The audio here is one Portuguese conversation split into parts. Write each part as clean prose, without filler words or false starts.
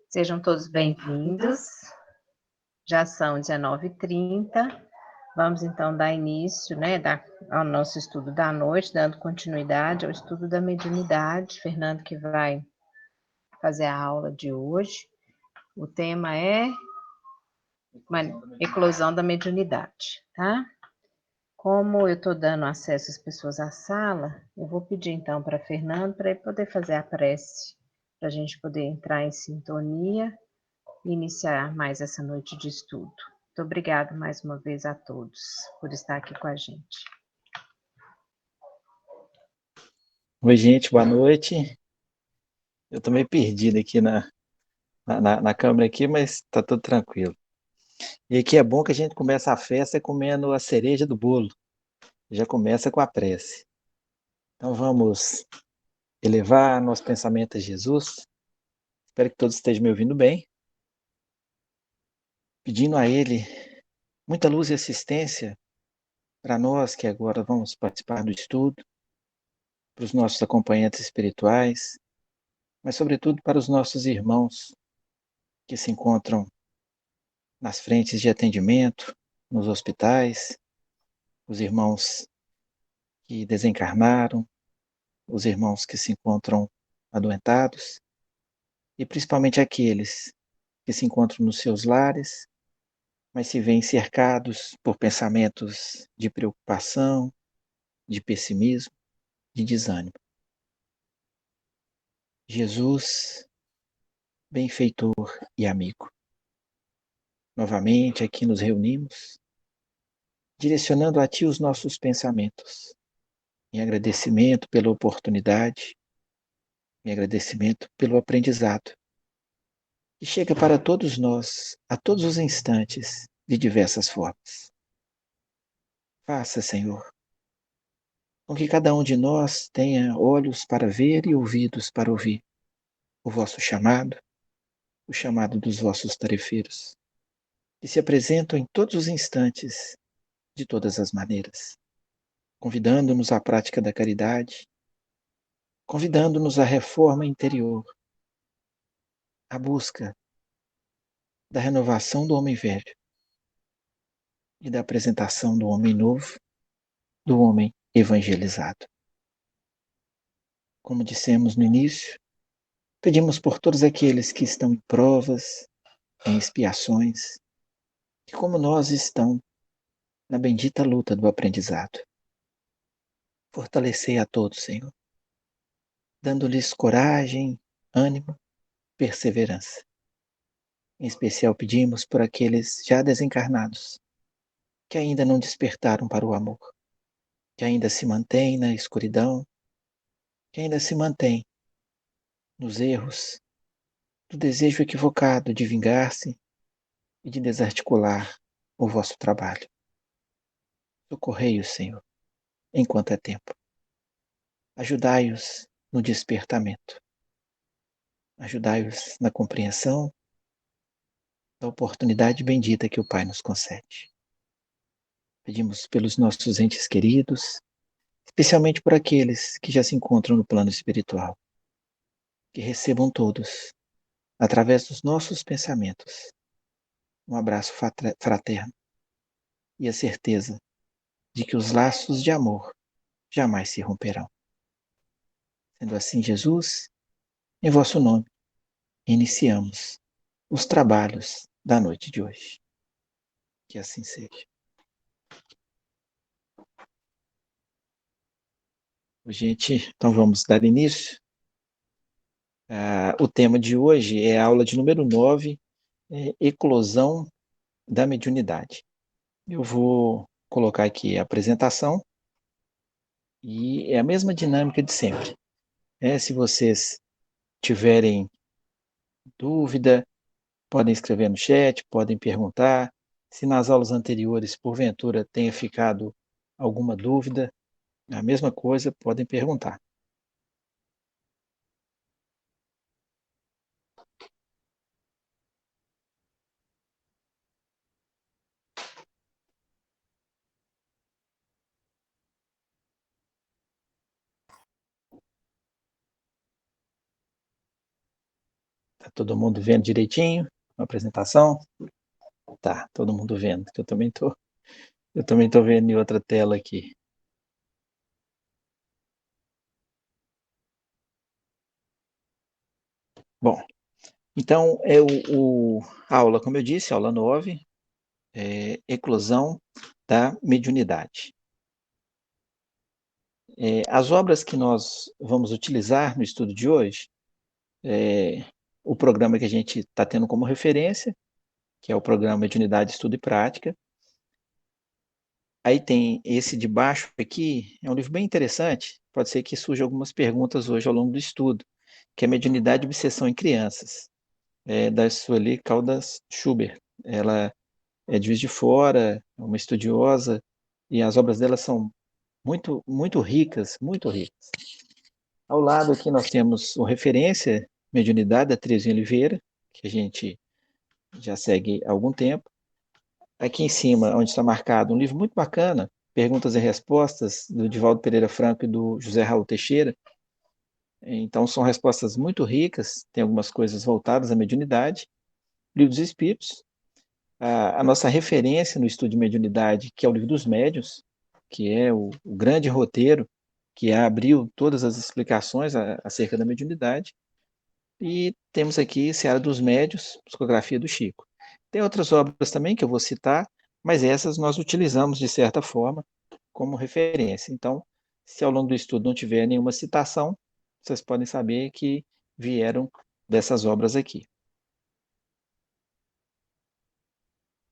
Sejam todos bem-vindos. Já são 19h30. Vamos então dar início, ao nosso estudo da noite, dando continuidade ao estudo da mediunidade. Fernando que vai fazer a aula de hoje. O tema é eclosão da mediunidade, tá? Como eu estou dando acesso às pessoas à sala, eu vou pedir então para Fernando para ele poder fazer a prece, para a gente poder entrar em sintonia e iniciar mais essa noite de estudo. Muito obrigada mais uma vez a todos por estar aqui com a gente. Oi, gente, boa noite. Eu tô meio perdido aqui na câmera aqui, mas tá tudo tranquilo. E aqui é bom que a gente começa a festa comendo a cereja do bolo. Já começa com a prece. Então vamos elevar nosso pensamento a Jesus. Espero que todos estejam me ouvindo bem. Pedindo a Ele muita luz e assistência para nós que agora vamos participar do estudo, para os nossos acompanhantes espirituais, mas sobretudo para os nossos irmãos que se encontram nas frentes de atendimento, nos hospitais, os irmãos que desencarnaram, os irmãos que se encontram adoentados, e principalmente aqueles que se encontram nos seus lares, mas se veem cercados por pensamentos de preocupação, de pessimismo, de desânimo. Jesus, benfeitor e amigo, novamente aqui nos reunimos, direcionando a Ti os nossos pensamentos, em agradecimento pela oportunidade, em agradecimento pelo aprendizado, que chega para todos nós, a todos os instantes, de diversas formas. Faça, Senhor, com que cada um de nós tenha olhos para ver e ouvidos para ouvir o vosso chamado, o chamado dos vossos tarefeiros, que se apresentam em todos os instantes, de todas as maneiras, convidando-nos à prática da caridade, convidando-nos à reforma interior, à busca da renovação do homem velho e da apresentação do homem novo, do homem evangelizado. Como dissemos no início, pedimos por todos aqueles que estão em provas, em expiações, que como nós estão na bendita luta do aprendizado. Fortalecei a todos, Senhor, dando-lhes coragem, ânimo, perseverança. Em especial pedimos por aqueles já desencarnados, que ainda não despertaram para o amor, que ainda se mantêm na escuridão, que ainda se mantêm nos erros do desejo equivocado de vingar-se e de desarticular o vosso trabalho. Socorrei-os, Senhor, enquanto é tempo. Ajudai-os no despertamento. Ajudai-os na compreensão da oportunidade bendita que o Pai nos concede. Pedimos pelos nossos entes queridos, especialmente por aqueles que já se encontram no plano espiritual, que recebam todos, através dos nossos pensamentos, um abraço fraterno e a certeza de que os laços de amor jamais se romperão. Sendo assim, Jesus, em vosso nome, iniciamos os trabalhos da noite de hoje. Que assim seja. Gente, então vamos dar início. O tema de hoje é a aula de número 9, eclosão da mediunidade. Eu vou colocar aqui a apresentação e é a mesma dinâmica de sempre. Se vocês tiverem dúvida, podem escrever no chat, podem perguntar. Se nas aulas anteriores, porventura, tenha ficado alguma dúvida, a mesma coisa, podem perguntar. Tá todo mundo vendo direitinho a apresentação? Tá, todo mundo vendo. Eu também tô vendo em outra tela aqui. Bom, então a aula, como eu disse, aula 9, eclosão da mediunidade. As obras que nós vamos utilizar no estudo de hoje, o programa que a gente está tendo como referência, que é o programa Mediunidade, Estudo e Prática. Aí tem esse de baixo aqui, é um livro bem interessante, pode ser que surjam algumas perguntas hoje ao longo do estudo, que é Mediunidade e Obsessão em Crianças, da Sueli Caldas Schubert. Ela é de Juiz de Fora, é uma estudiosa, e as obras dela são muito, muito ricas, muito ricas. Ao lado aqui nós temos o referência Mediunidade, da Terezinha Oliveira, que a gente já segue há algum tempo. Aqui em cima, onde está marcado, um livro muito bacana, Perguntas e Respostas, do Divaldo Pereira Franco e do José Raul Teixeira. Então, são respostas muito ricas, tem algumas coisas voltadas à mediunidade. Livro dos Espíritos, a nossa referência no estudo de mediunidade, que é o Livro dos Médiuns, que é o grande roteiro que abriu todas as explicações acerca da mediunidade. E temos aqui Seara dos Médiuns, psicografia do Chico. Tem outras obras também que eu vou citar, mas essas nós utilizamos de certa forma como referência. Então, se ao longo do estudo não tiver nenhuma citação, vocês podem saber que vieram dessas obras aqui.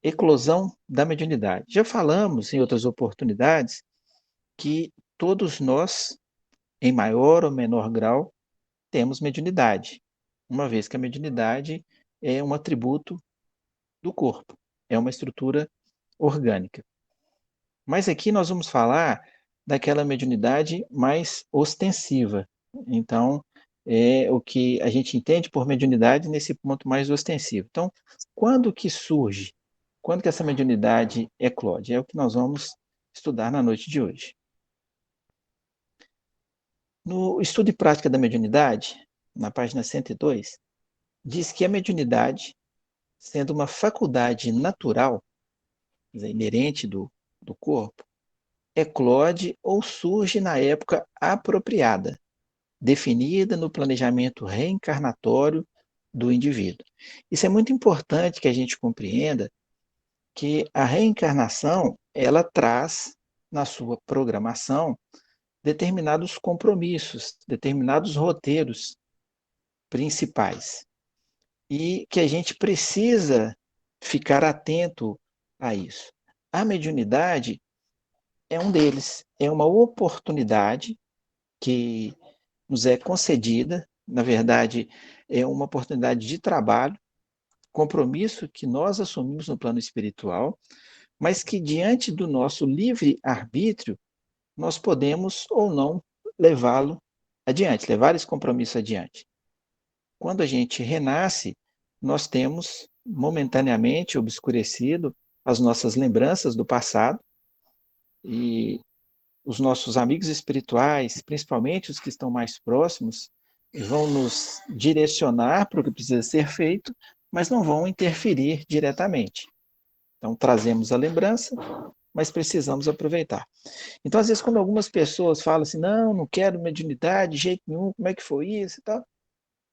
Eclosão da mediunidade. Já falamos em outras oportunidades que todos nós, em maior ou menor grau, temos mediunidade, uma vez que a mediunidade é um atributo do corpo, é uma estrutura orgânica. Mas aqui nós vamos falar daquela mediunidade mais ostensiva. Então, é o que a gente entende por mediunidade nesse ponto mais ostensivo. Então, quando que surge? Quando que essa mediunidade eclode? É o que nós vamos estudar na noite de hoje. No estudo e prática da mediunidade, na página 102, diz que a mediunidade, sendo uma faculdade natural, inerente do corpo, eclode ou surge na época apropriada, definida no planejamento reencarnatório do indivíduo. Isso é muito importante que a gente compreenda que a reencarnação, ela traz na sua programação determinados compromissos, determinados roteiros principais e que a gente precisa ficar atento a isso. A mediunidade é um deles, é uma oportunidade que nos é concedida, na verdade, é uma oportunidade de trabalho, compromisso que nós assumimos no plano espiritual, mas que diante do nosso livre arbítrio, nós podemos ou não levá-lo adiante, levar esse compromisso adiante. Quando a gente renasce, nós temos momentaneamente obscurecido as nossas lembranças do passado e os nossos amigos espirituais, principalmente os que estão mais próximos, vão nos direcionar para o que precisa ser feito, mas não vão interferir diretamente. Então, trazemos a lembrança, mas precisamos aproveitar. Então, às vezes, quando algumas pessoas falam assim, não quero mediunidade de jeito nenhum, como é que foi isso e tal,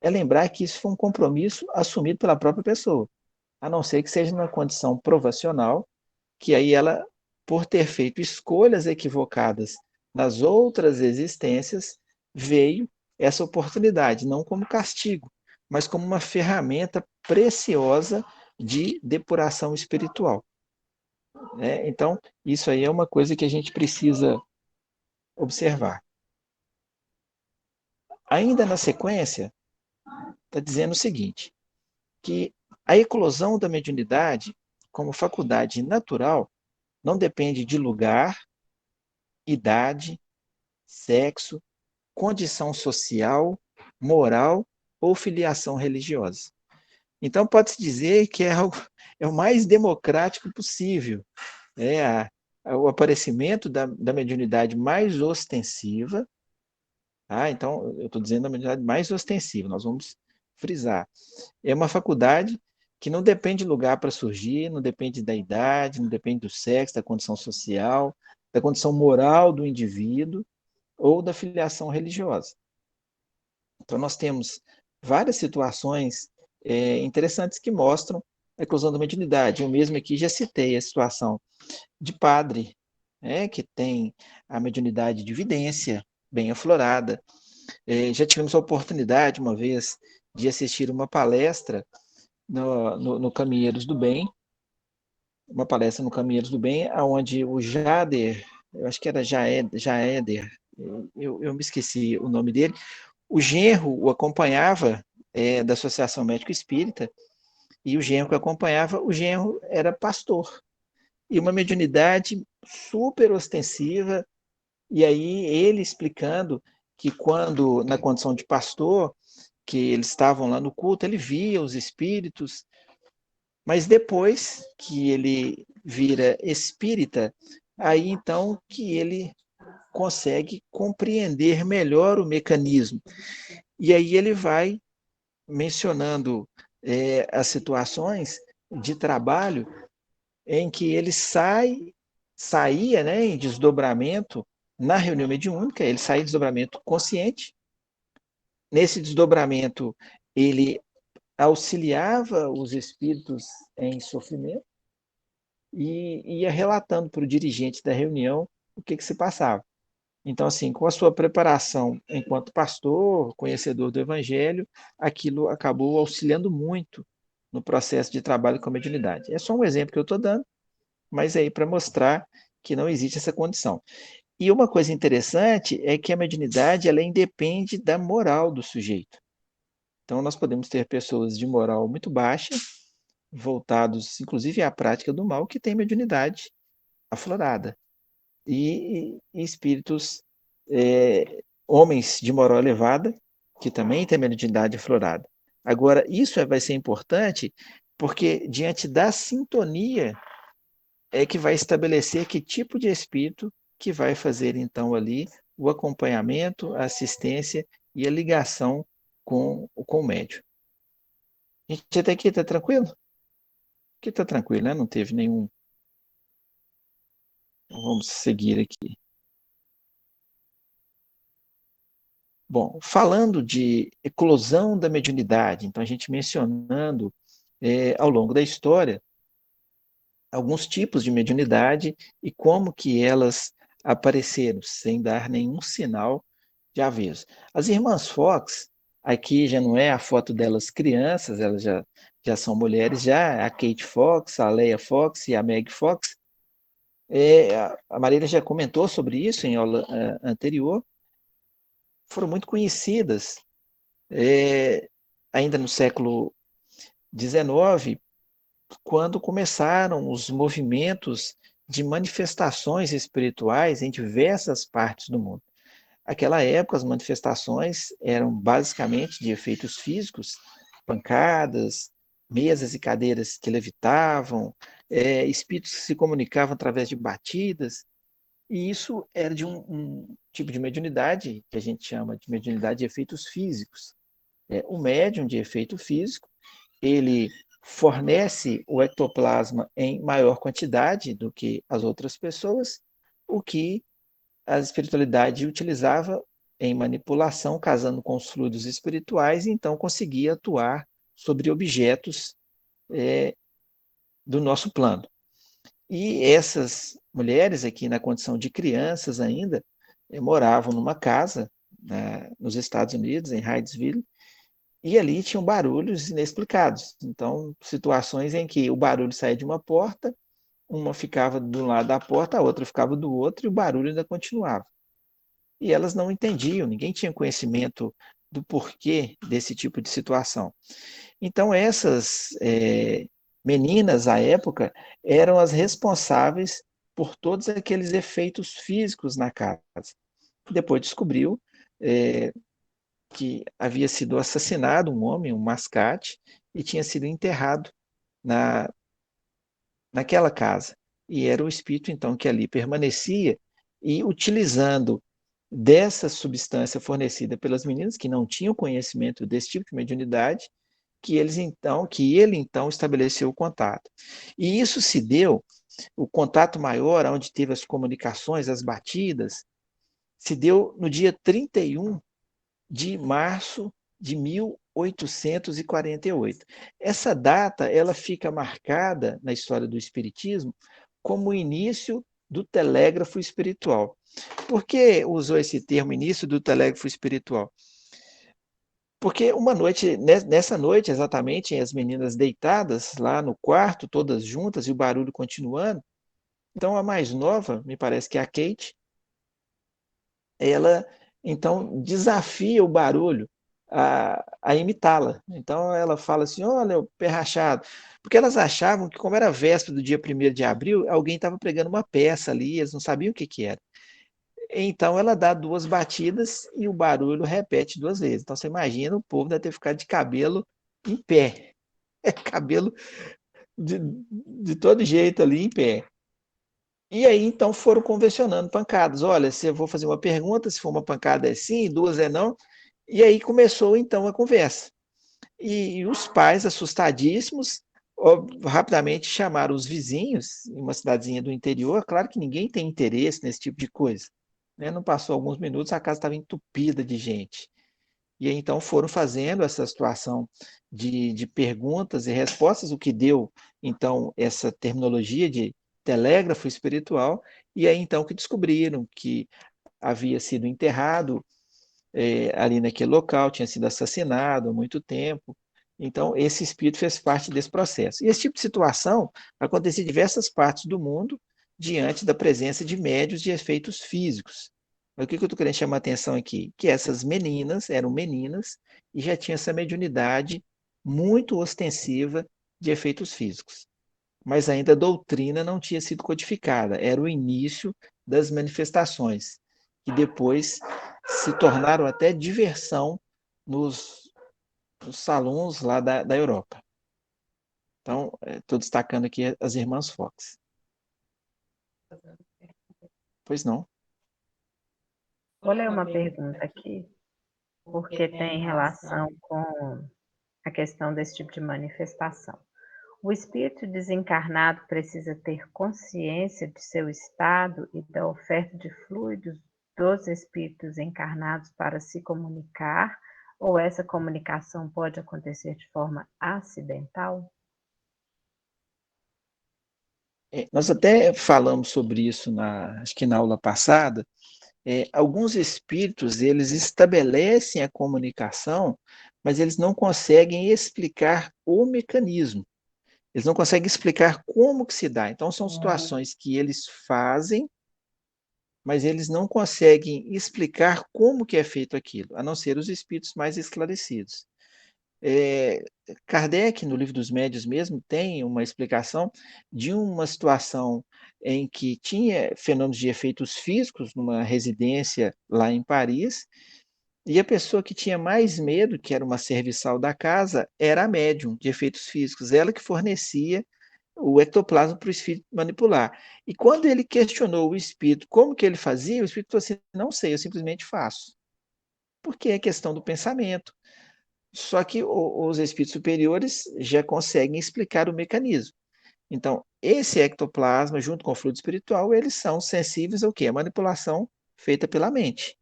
é lembrar que isso foi um compromisso assumido pela própria pessoa, a não ser que seja numa condição provacional, que aí ela, por ter feito escolhas equivocadas nas outras existências, veio essa oportunidade, não como castigo, mas como uma ferramenta preciosa de depuração espiritual. Então, isso aí é uma coisa que a gente precisa observar. Ainda na sequência, está dizendo o seguinte, que a eclosão da mediunidade, como faculdade natural, não depende de lugar, idade, sexo, condição social, moral ou filiação religiosa. Então, pode-se dizer que é o mais democrático possível. O aparecimento da mediunidade mais ostensiva. Então, eu estou dizendo a mediunidade mais ostensiva. Nós vamos frisar. É uma faculdade que não depende de lugar para surgir, não depende da idade, não depende do sexo, da condição social, da condição moral do indivíduo ou da filiação religiosa. Então, nós temos várias situações interessantes que mostram a eclosão da mediunidade. Eu mesmo aqui já citei a situação de padre, que tem a mediunidade de vidência bem aflorada. Já tivemos a oportunidade, uma vez, de assistir uma palestra no Caminheiros do Bem, uma palestra no Caminheiros do Bem, onde o Jader, eu acho que era Jaeder, eu me esqueci o nome dele, o genro o acompanhava da Associação Médico Espírita, e o genro que acompanhava, o genro era pastor. E uma mediunidade super ostensiva, e aí ele explicando que quando, na condição de pastor, que eles estavam lá no culto, ele via os espíritos, mas depois que ele vira espírita, aí então que ele consegue compreender melhor o mecanismo. E aí ele vai mencionando as situações de trabalho em que ele saía, né, em desdobramento na reunião mediúnica, ele saía em desdobramento consciente. Nesse desdobramento, ele auxiliava os espíritos em sofrimento e ia relatando para o dirigente da reunião o que se passava. Então, assim, com a sua preparação enquanto pastor, conhecedor do Evangelho, aquilo acabou auxiliando muito no processo de trabalho com a mediunidade. É só um exemplo que eu estou dando, mas aí para mostrar que não existe essa condição. E uma coisa interessante é que a mediunidade ela independe da moral do sujeito. Então, nós podemos ter pessoas de moral muito baixa, voltados inclusive à prática do mal, que têm mediunidade aflorada. E espíritos, homens de moral elevada, que também têm mediunidade aflorada. Agora, isso vai ser importante porque, diante da sintonia, é que vai estabelecer que tipo de espírito que vai fazer, então, ali o acompanhamento, a assistência e a ligação com o médium. A gente até aqui está tranquilo? Aqui está tranquilo, né? Não teve nenhum. Vamos seguir aqui. Bom, falando de eclosão da mediunidade, então a gente mencionando ao longo da história alguns tipos de mediunidade e como que elas apareceram sem dar nenhum sinal de aviso. As irmãs Fox, aqui já não é a foto delas crianças, elas já são mulheres já, a Kate Fox, a Leia Fox e a Meg Fox. A Marília já comentou sobre isso em aula anterior, foram muito conhecidas ainda no século XIX, quando começaram os movimentos de manifestações espirituais em diversas partes do mundo. Naquela época, as manifestações eram basicamente de efeitos físicos, pancadas, mesas e cadeiras que levitavam, espíritos que se comunicavam através de batidas, e isso era de um tipo de mediunidade que a gente chama de mediunidade de efeitos físicos. O médium de efeito físico, ele fornece o ectoplasma em maior quantidade do que as outras pessoas, o que a espiritualidade utilizava em manipulação, casando com os fluidos espirituais, e então conseguia atuar sobre objetos do nosso plano. E essas mulheres, aqui na condição de crianças ainda, moravam numa casa nos Estados Unidos, em Hydesville, e ali tinham barulhos inexplicados. Então, situações em que o barulho saía de uma porta, uma ficava do lado da porta, a outra ficava do outro, e o barulho ainda continuava. E elas não entendiam, ninguém tinha conhecimento do porquê desse tipo de situação. Então, essas meninas, à época, eram as responsáveis por todos aqueles efeitos físicos na casa. Depois descobriu que havia sido assassinado um homem, um mascate, e tinha sido enterrado naquela casa. E era o espírito, então, que ali permanecia e utilizando dessa substância fornecida pelas meninas, que não tinham conhecimento desse tipo de mediunidade, que ele então estabeleceu o contato. E isso se deu, o contato maior, onde teve as comunicações, as batidas, se deu no dia 31 de março de 1848. Essa data, ela fica marcada na história do espiritismo como o início do telégrafo espiritual. Por que usou esse termo, início do telégrafo espiritual? Porque uma noite, nessa noite exatamente, as meninas deitadas lá no quarto, todas juntas, e o barulho continuando. Então a mais nova, me parece que é a Kate, ela então desafia o barulho a imitá-la. Então ela fala assim: olha, o pé rachado. Porque elas achavam que, como era véspera do dia 1º de abril, alguém estava pregando uma peça ali, eles não sabiam o que, que era. Então ela dá 2 batidas e o barulho repete 2 vezes. Então você imagina, o povo deve ter ficado de cabelo em pé. Cabelo de todo jeito ali em pé. E aí então foram convencionando pancadas. Olha, se eu vou fazer uma pergunta, se for uma pancada é sim, 2 é não. E aí começou então a conversa. E os pais, assustadíssimos, rapidamente chamaram os vizinhos, em uma cidadezinha do interior. Claro que ninguém tem interesse nesse tipo de coisa. Né? Não passou alguns minutos, a casa estava entupida de gente. E aí, então foram fazendo essa situação de perguntas e respostas, o que deu, então, essa terminologia de telégrafo espiritual, e aí então que descobriram que havia sido enterrado ali naquele local, tinha sido assassinado há muito tempo. Então, esse espírito fez parte desse processo. E esse tipo de situação acontecia em diversas partes do mundo diante da presença de médios de efeitos físicos. Mas o que eu estou querendo chamar a atenção aqui? Que essas meninas eram meninas e já tinham essa mediunidade muito ostensiva de efeitos físicos. Mas ainda a doutrina não tinha sido codificada, era o início das manifestações, que depois se tornaram até diversão nos salões lá da Europa. Então, estou destacando aqui as irmãs Fox. Pois não. Vou ler uma pergunta aqui, porque tem relação com a questão desse tipo de manifestação. O espírito desencarnado precisa ter consciência de seu estado e da oferta de fluidos dos espíritos encarnados para se comunicar, ou essa comunicação pode acontecer de forma acidental? Nós até falamos sobre isso acho que na aula passada. Alguns espíritos eles estabelecem a comunicação, mas eles não conseguem explicar o mecanismo. Eles não conseguem explicar como que se dá. Então são situações que eles fazem, mas eles não conseguem explicar como que é feito aquilo, a não ser os espíritos mais esclarecidos. É, Kardec, no Livro dos Médiuns mesmo, tem uma explicação de uma situação em que tinha fenômenos de efeitos físicos numa residência lá em Paris, e a pessoa que tinha mais medo, que era uma serviçal da casa, era a médium de efeitos físicos, ela que fornecia o ectoplasma para o espírito manipular. E quando ele questionou o espírito como que ele fazia, o espírito falou assim: não sei, eu simplesmente faço. Porque é questão do pensamento. Só que os espíritos superiores já conseguem explicar o mecanismo. Então, esse ectoplasma, junto com o fluido espiritual, eles são sensíveis ao quê? A manipulação feita pela mente.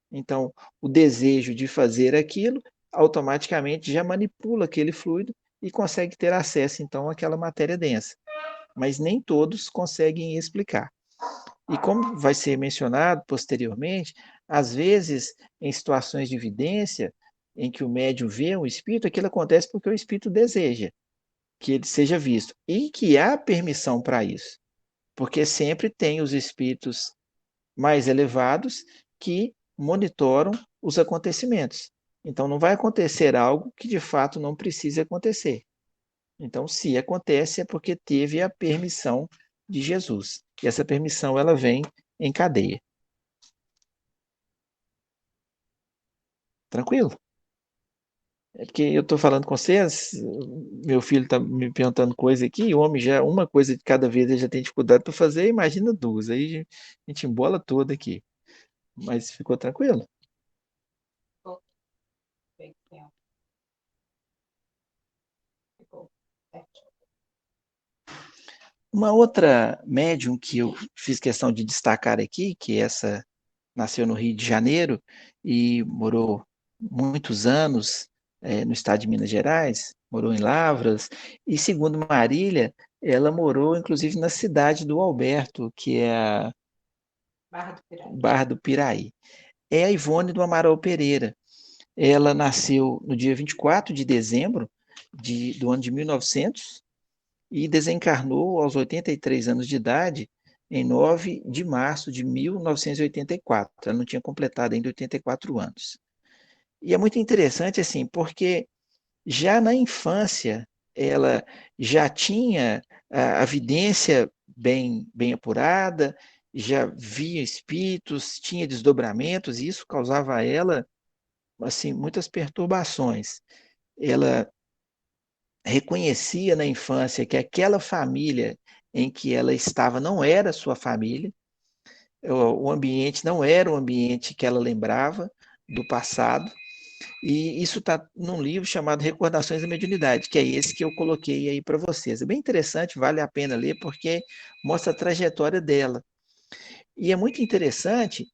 Então, o desejo de fazer aquilo automaticamente já manipula aquele fluido e consegue ter acesso, então, àquela matéria densa. Mas nem todos conseguem explicar. E como vai ser mencionado posteriormente, às vezes, em situações de evidência, em que o médium vê um espírito, aquilo acontece porque o espírito deseja que ele seja visto e que há permissão para isso, porque sempre tem os espíritos mais elevados que monitoram os acontecimentos. Então, não vai acontecer algo que de fato não precise acontecer. Então, se acontece, é porque teve a permissão de Jesus. E essa permissão ela vem em cadeia. Tranquilo? É porque eu estou falando com vocês, meu filho está me perguntando coisa aqui, e o homem já, uma coisa de cada vez ele já tem dificuldade para fazer, imagina 2, aí a gente embola toda aqui. mas ficou tranquilo? Uma outra médium que eu fiz questão de destacar aqui, que essa nasceu no Rio de Janeiro e morou muitos anos no estado de Minas Gerais, morou em Lavras, e segundo Marília, ela morou inclusive na cidade do Alberto, que é a Barra do Piraí. É a Ivone do Amaral Pereira. Ela nasceu no dia 24 de dezembro do ano de 1900 e desencarnou aos 83 anos de idade em 9 de março de 1984. Ela não tinha completado ainda 84 anos. E é muito interessante, assim, porque já na infância ela já tinha a vidência bem apurada, já via espíritos, tinha desdobramentos, e isso causava a ela assim muitas perturbações. Ela reconhecia na infância que aquela família em que ela estava não era sua família, o ambiente não era o ambiente que ela lembrava do passado, e isso está num livro chamado Recordações da Mediunidade, que é esse que eu coloquei aí para vocês. É bem interessante, vale a pena ler, porque mostra a trajetória dela. E é muito interessante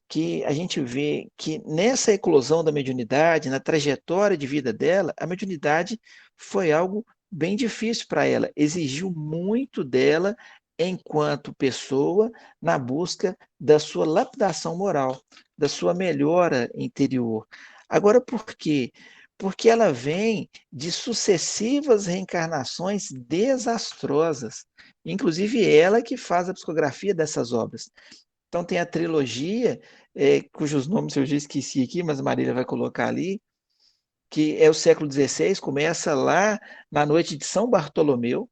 que a gente vê que nessa eclosão da mediunidade, na trajetória de vida dela, a mediunidade foi algo bem difícil para ela, exigiu muito dela enquanto pessoa na busca da sua lapidação moral, da sua melhora interior. Agora, por quê? Porque ela vem de sucessivas reencarnações desastrosas, inclusive ela que faz a psicografia dessas obras. Então tem a trilogia, cujos nomes eu já esqueci aqui, mas a Marília vai colocar ali, que é o século XVI, começa lá na noite de São Bartolomeu.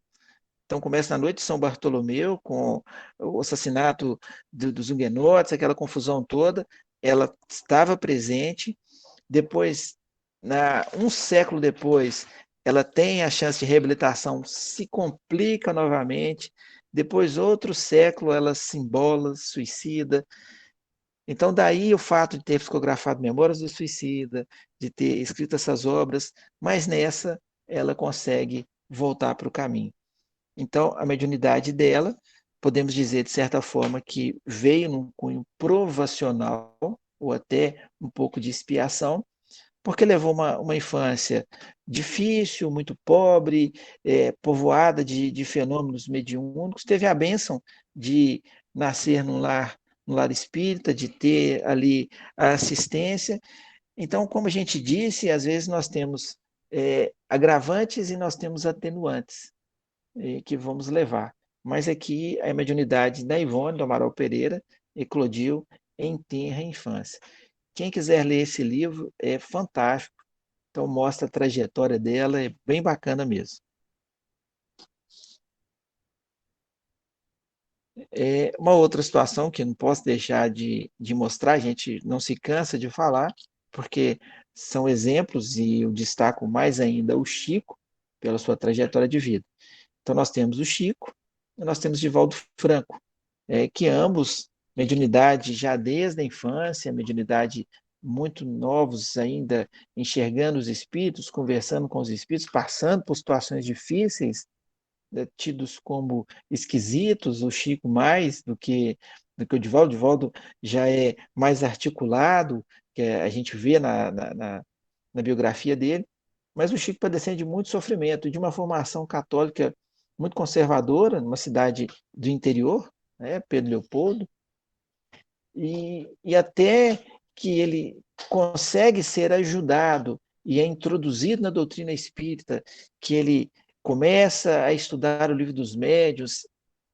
Então começa na noite de São Bartolomeu, com o assassinato dos huguenotes, aquela confusão toda. Ela estava presente. Depois, um século depois, ela tem a chance de reabilitação, se complica novamente. Depois, outro século, ela se embola, suicida. Então, daí o fato de ter psicografado Memórias do Suicida, de ter escrito essas obras, mas nessa ela consegue voltar para o caminho. Então, a mediunidade dela, podemos dizer, de certa forma, que veio num cunho provacional, ou até um pouco de expiação, porque levou uma infância difícil, muito pobre, povoada de fenômenos mediúnicos, teve a bênção de nascer num lar espírita, de ter ali a assistência. Então, como a gente disse, às vezes nós temos agravantes e nós temos atenuantes que vamos levar. Mas aqui a mediunidade da Ivone, do Amaral Pereira, eclodiu em tenra infância. Quem quiser ler esse livro é fantástico, então mostra a trajetória dela, é bem bacana mesmo. Uma outra situação que não posso deixar de mostrar, a gente não se cansa de falar, porque são exemplos e eu destaco mais ainda o Chico, pela sua trajetória de vida. Então nós temos o Chico e nós temos Divaldo Franco, que ambos, mediunidade já desde a infância, mediunidade muito novos ainda, enxergando os espíritos, conversando com os espíritos, passando por situações difíceis, tidos como esquisitos, o Chico mais do que o Divaldo já é mais articulado, que a gente vê na biografia dele, mas o Chico padecendo de muito sofrimento, de uma formação católica muito conservadora, numa cidade do interior, né, Pedro Leopoldo, e até que ele consegue ser ajudado e é introduzido na doutrina espírita, que ele começa a estudar o livro dos médiuns,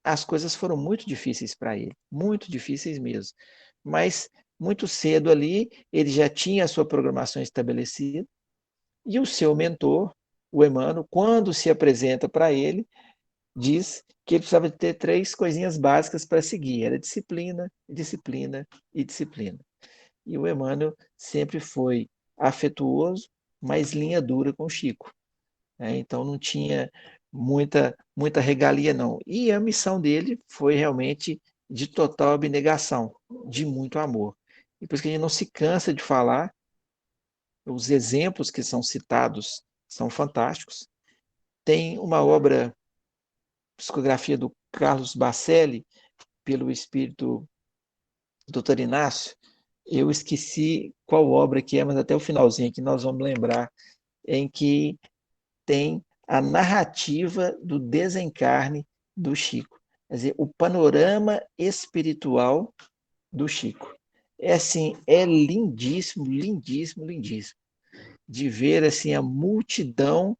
as coisas foram muito difíceis para ele, muito difíceis mesmo. Mas muito cedo ali, ele já tinha a sua programação estabelecida, e o seu mentor, o Emmanuel, quando se apresenta para ele, diz que ele precisava ter três coisinhas básicas para seguir: era disciplina, disciplina e disciplina. E o Emmanuel sempre foi afetuoso, mas linha dura com o Chico. Né? Então não tinha muita regalia, não. E a missão dele foi realmente de total abnegação, de muito amor. e por isso que a gente não se cansa de falar. Os exemplos que são citados são fantásticos. Tem uma obra, psicografia do Carlos Bacelli, pelo espírito Dr. Inácio, eu esqueci qual obra que é, mas até o finalzinho aqui nós vamos lembrar, em que tem a narrativa do desencarne do Chico. Quer dizer, o panorama espiritual do Chico. É assim, é lindíssimo, lindíssimo, lindíssimo. De ver assim a multidão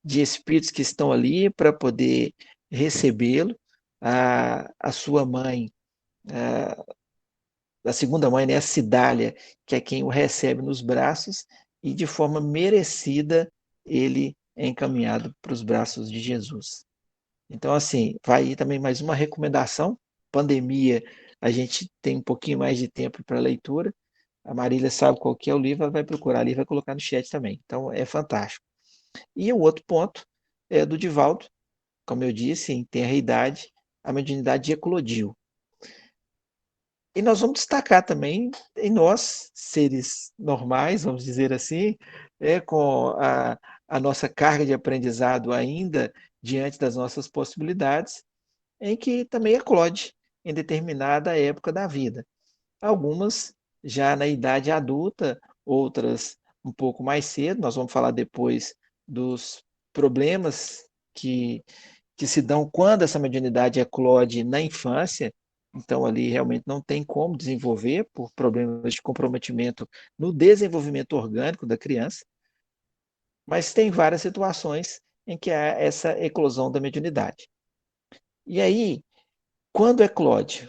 de espíritos que estão ali para poder recebê-lo. A sua mãe, a segunda mãe, né, a Cidália, que é quem o recebe nos braços, e de forma merecida ele é encaminhado para os braços de Jesus. Então, assim, vai aí também mais uma recomendação. Pandemia, a gente tem um pouquinho mais de tempo para leitura. A Marília sabe qual que é o livro, ela vai procurar ali e vai colocar no chat também. Então, é fantástico. E o outro ponto é do Divaldo, como eu disse, em tenra idade, a mediunidade eclodiu. E nós vamos destacar também em nós, seres normais, vamos dizer assim, com a nossa carga de aprendizado ainda diante das nossas possibilidades, em que também eclode em determinada época da vida. Algumas já na idade adulta, outras um pouco mais cedo. Nós vamos falar depois dos problemas que se dão quando essa mediunidade eclode na infância. Então, ali realmente não tem como desenvolver por problemas de comprometimento no desenvolvimento orgânico da criança, mas tem várias situações em que há essa eclosão da mediunidade. E aí, quando eclode?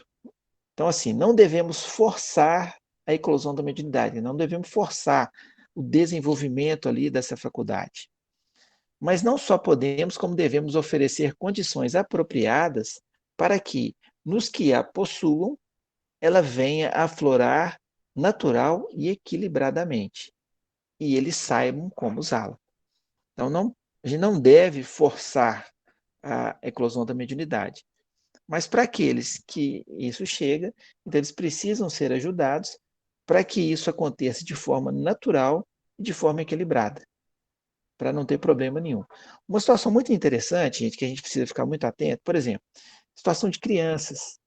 Então, assim, não devemos forçar a eclosão da mediunidade, não devemos forçar o desenvolvimento ali dessa faculdade. Mas não só podemos, como devemos oferecer condições apropriadas para que, nos que a possuam, ela venha a aflorar natural e equilibradamente, e eles saibam como usá-la. Então, não, a gente não deve forçar a eclosão da mediunidade. Mas para aqueles que isso chega, então eles precisam ser ajudados para que isso aconteça de forma natural e de forma equilibrada, para não ter problema nenhum. Uma situação muito interessante, gente, que a gente precisa ficar muito atento, por exemplo, situação de crianças.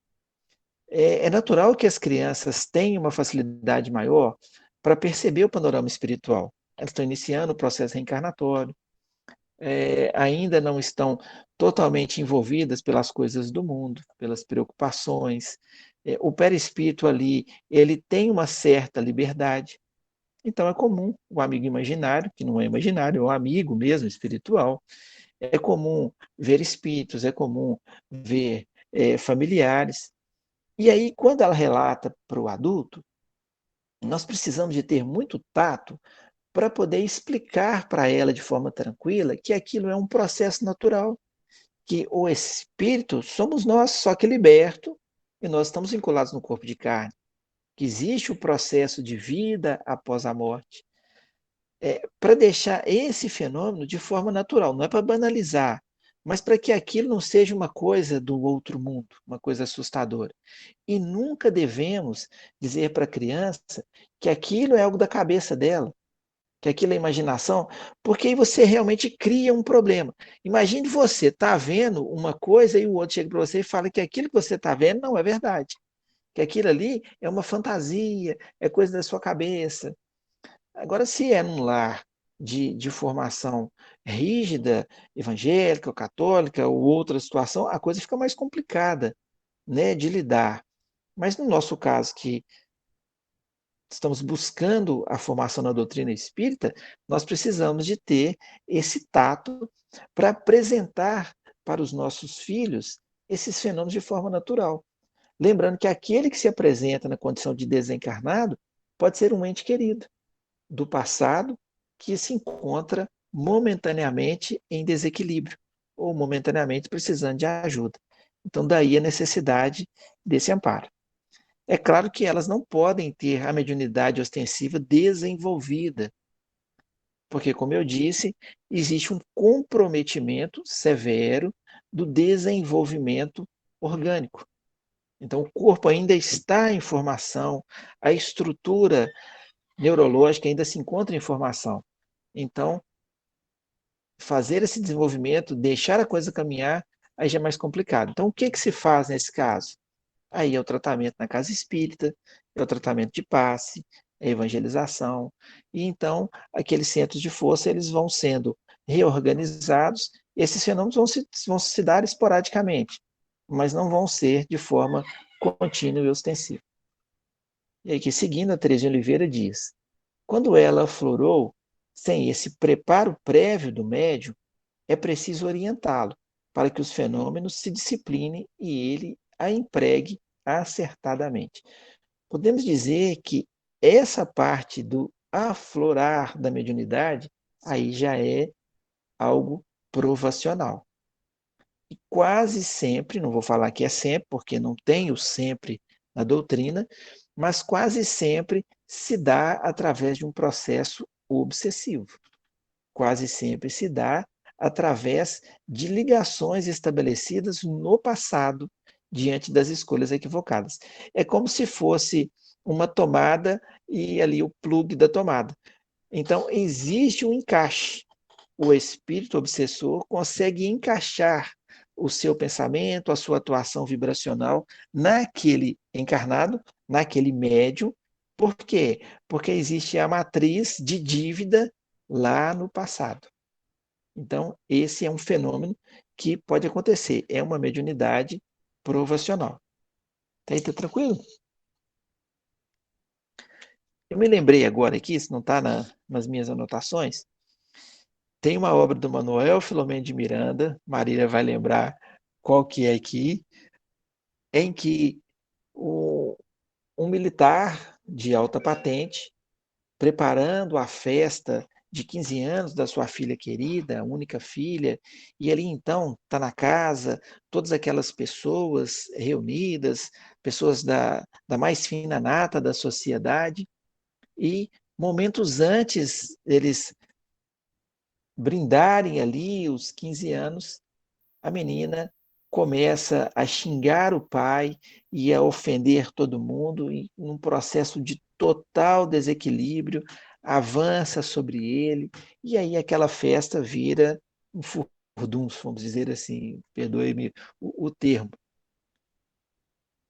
É natural que as crianças tenham uma facilidade maior para perceber o panorama espiritual. Elas estão iniciando o processo reencarnatório, ainda não estão totalmente envolvidas pelas coisas do mundo, pelas preocupações. O perispírito ali, ele tem uma certa liberdade. Então é comum o amigo imaginário, que não é imaginário, é um amigo mesmo espiritual. É comum ver espíritos, é comum ver familiares. E aí, quando ela relata para o adulto, nós precisamos de ter muito tato para poder explicar para ela de forma tranquila que aquilo é um processo natural, que o espírito somos nós, só que liberto, e nós estamos vinculados no corpo de carne, que existe o processo de vida após a morte, para deixar esse fenômeno de forma natural, não é para banalizar, mas para que aquilo não seja uma coisa do outro mundo, uma coisa assustadora. E nunca devemos dizer para a criança que aquilo é algo da cabeça dela, que aquilo é imaginação, porque aí você realmente cria um problema. Imagine você tá vendo uma coisa e o outro chega para você e fala que aquilo que você está vendo não é verdade, que aquilo ali é uma fantasia, é coisa da sua cabeça. Agora, se é num lar de formação rígida, evangélica ou católica ou outra situação, a coisa fica mais complicada, né, de lidar. Mas no nosso caso, que estamos buscando a formação na doutrina espírita, nós precisamos de ter esse tato para apresentar para os nossos filhos esses fenômenos de forma natural. Lembrando que aquele que se apresenta na condição de desencarnado pode ser um ente querido do passado que se encontra momentaneamente em desequilíbrio ou momentaneamente precisando de ajuda. Então, daí a necessidade desse amparo. É claro que elas não podem ter a mediunidade ostensiva desenvolvida, porque, como eu disse, existe um comprometimento severo do desenvolvimento orgânico. Então, o corpo ainda está em formação, a estrutura neurológica ainda se encontra em formação. Então, fazer esse desenvolvimento, deixar a coisa caminhar, aí já é mais complicado. Então, o que, que se faz nesse caso? Aí é o tratamento na casa espírita, é o tratamento de passe, é a evangelização, e então aqueles centros de força eles vão sendo reorganizados, e esses fenômenos vão se dar esporadicamente, mas não vão ser de forma contínua e ostensiva. E aí, que seguindo, a Teresa de Oliveira diz, quando ela aflorou, sem esse preparo prévio do médium, é preciso orientá-lo para que os fenômenos se disciplinem e ele a empregue acertadamente. Podemos dizer que essa parte do aflorar da mediunidade aí já é algo provacional. E quase sempre, não vou falar que é sempre, porque não tem o sempre na doutrina, mas quase sempre se dá através de um processo obsessivo. Quase sempre se dá através de ligações estabelecidas no passado diante das escolhas equivocadas. É como se fosse uma tomada e ali o plug da tomada. Então, existe um encaixe. O espírito obsessor consegue encaixar o seu pensamento, a sua atuação vibracional naquele encarnado, naquele médium. Por quê? Porque existe a matriz de dívida lá no passado. Então, esse é um fenômeno que pode acontecer. É uma mediunidade provacional. Tá aí, tá tranquilo? Eu me lembrei agora aqui, se não está nas minhas anotações, tem uma obra do Manuel Filomeno de Miranda, Marília vai lembrar qual que é aqui, em que um militar de alta patente, preparando a festa de 15 anos da sua filha querida, a única filha, e ali então está na casa, todas aquelas pessoas reunidas, pessoas da mais fina nata da sociedade, e momentos antes eles brindarem ali os 15 anos, a menina começa a xingar o pai e a ofender todo mundo, e num processo de total desequilíbrio, avança sobre ele, e aí aquela festa vira um furdunço, vamos dizer assim, perdoe-me o termo.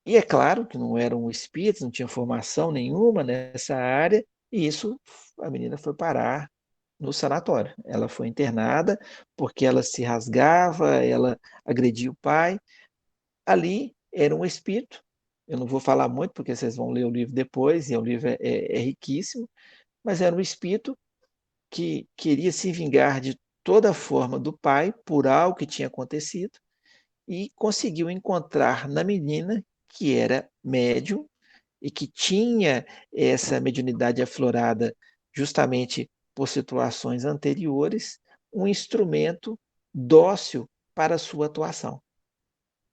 E é claro que não eram espíritos, não tinha formação nenhuma nessa área, e isso a menina foi parar no sanatório. Ela foi internada porque ela se rasgava, ela agredia o pai. Ali era um espírito. Eu não vou falar muito porque vocês vão ler o livro depois, e o livro é riquíssimo, mas era um espírito que queria se vingar de toda forma do pai por algo que tinha acontecido e conseguiu encontrar na menina, que era médium e que tinha essa mediunidade aflorada justamente por situações anteriores, um instrumento dócil para a sua atuação.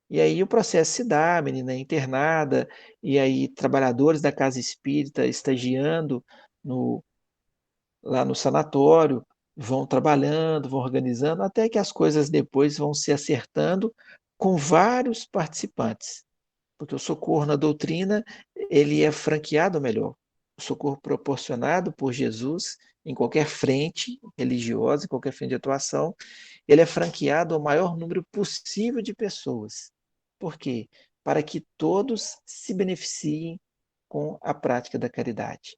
E aí o processo se dá, a menina é internada, e aí trabalhadores da casa espírita estagiando no, lá no sanatório vão trabalhando, vão organizando, até que as coisas depois vão se acertando com vários participantes. Porque o socorro na doutrina, ele é franqueado, ou melhor, o socorro proporcionado por Jesus em qualquer frente religiosa, em qualquer frente de atuação, ele é franqueado ao maior número possível de pessoas. Por quê? Para que todos se beneficiem com a prática da caridade.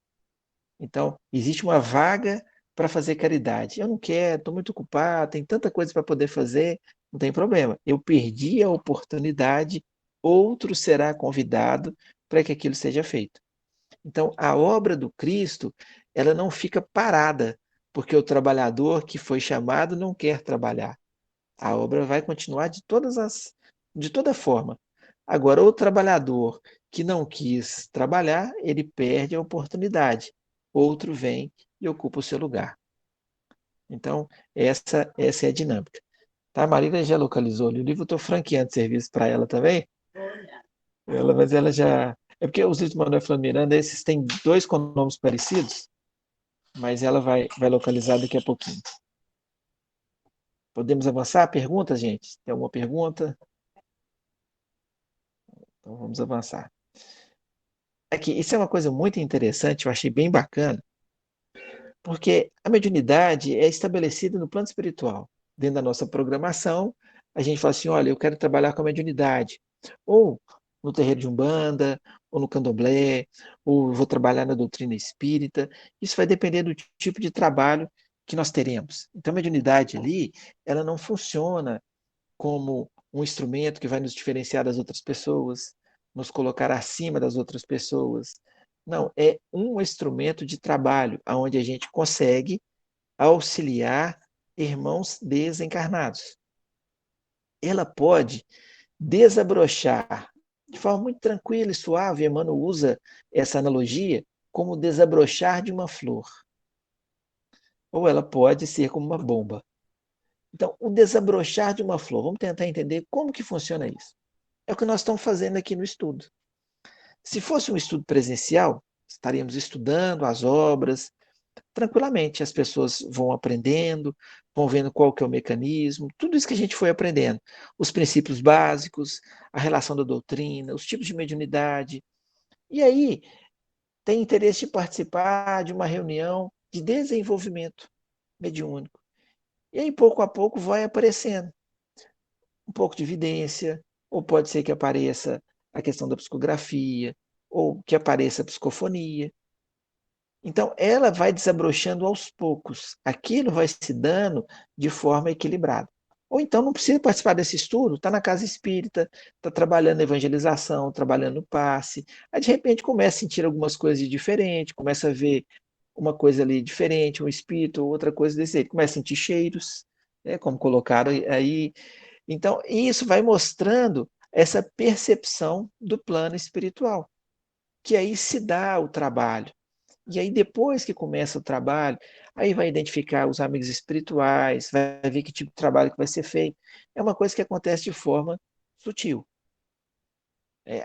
Então, existe uma vaga para fazer caridade. Eu não quero, estou muito ocupado, tem tanta coisa para poder fazer, não tem problema. Eu perdi a oportunidade, outro será convidado para que aquilo seja feito. Então, a obra do Cristo, ela não fica parada, porque o trabalhador que foi chamado não quer trabalhar. A obra vai continuar de toda forma. Agora, o trabalhador que não quis trabalhar, ele perde a oportunidade. Outro vem e ocupa o seu lugar. Então, essa é a dinâmica. Tá? A Marília já localizou ali o livro, estou franqueando serviço para ela também. Mas ela já. É porque os livros de Manuel Flávio Miranda, esses têm dois com nomes parecidos, mas ela vai localizar daqui a pouquinho. Podemos avançar? Perguntas, gente? Tem alguma pergunta? Então vamos avançar. Aqui, isso é uma coisa muito interessante, eu achei bem bacana, porque a mediunidade é estabelecida no plano espiritual. Dentro da nossa programação, a gente fala assim, olha, eu quero trabalhar com a mediunidade. Ou no terreiro de Umbanda, ou no Candomblé, ou vou trabalhar na doutrina espírita. Isso vai depender do tipo de trabalho que nós teremos. Então, a mediunidade ali, ela não funciona como um instrumento que vai nos diferenciar das outras pessoas, nos colocar acima das outras pessoas. Não, é um instrumento de trabalho onde a gente consegue auxiliar irmãos desencarnados. Ela pode desabrochar de forma muito tranquila e suave. Emmanuel usa essa analogia como desabrochar de uma flor. Ou ela pode ser como uma bomba. Então, o desabrochar de uma flor, vamos tentar entender como que funciona isso. É o que nós estamos fazendo aqui no estudo. Se fosse um estudo presencial, estaríamos estudando as obras, tranquilamente. As pessoas vão aprendendo, vão vendo qual que é o mecanismo, tudo isso que a gente foi aprendendo. Os princípios básicos, a relação da doutrina, os tipos de mediunidade. E aí, tem interesse de participar de uma reunião de desenvolvimento mediúnico. E aí, pouco a pouco, vai aparecendo um pouco de evidência, ou pode ser que apareça a questão da psicografia, ou que apareça a psicofonia. Então, ela vai desabrochando aos poucos. Aquilo vai se dando de forma equilibrada. Ou então não precisa participar desse estudo, está na casa espírita, está trabalhando na evangelização, trabalhando no passe. Aí, de repente, começa a sentir algumas coisas diferentes, começa a ver uma coisa ali diferente, um espírito, outra coisa desse jeito. Começa a sentir cheiros, né, como colocaram aí. Então, isso vai mostrando essa percepção do plano espiritual, que aí se dá o trabalho. E aí, depois que começa o trabalho, aí vai identificar os amigos espirituais, vai ver que tipo de trabalho que vai ser feito. É uma coisa que acontece de forma sutil.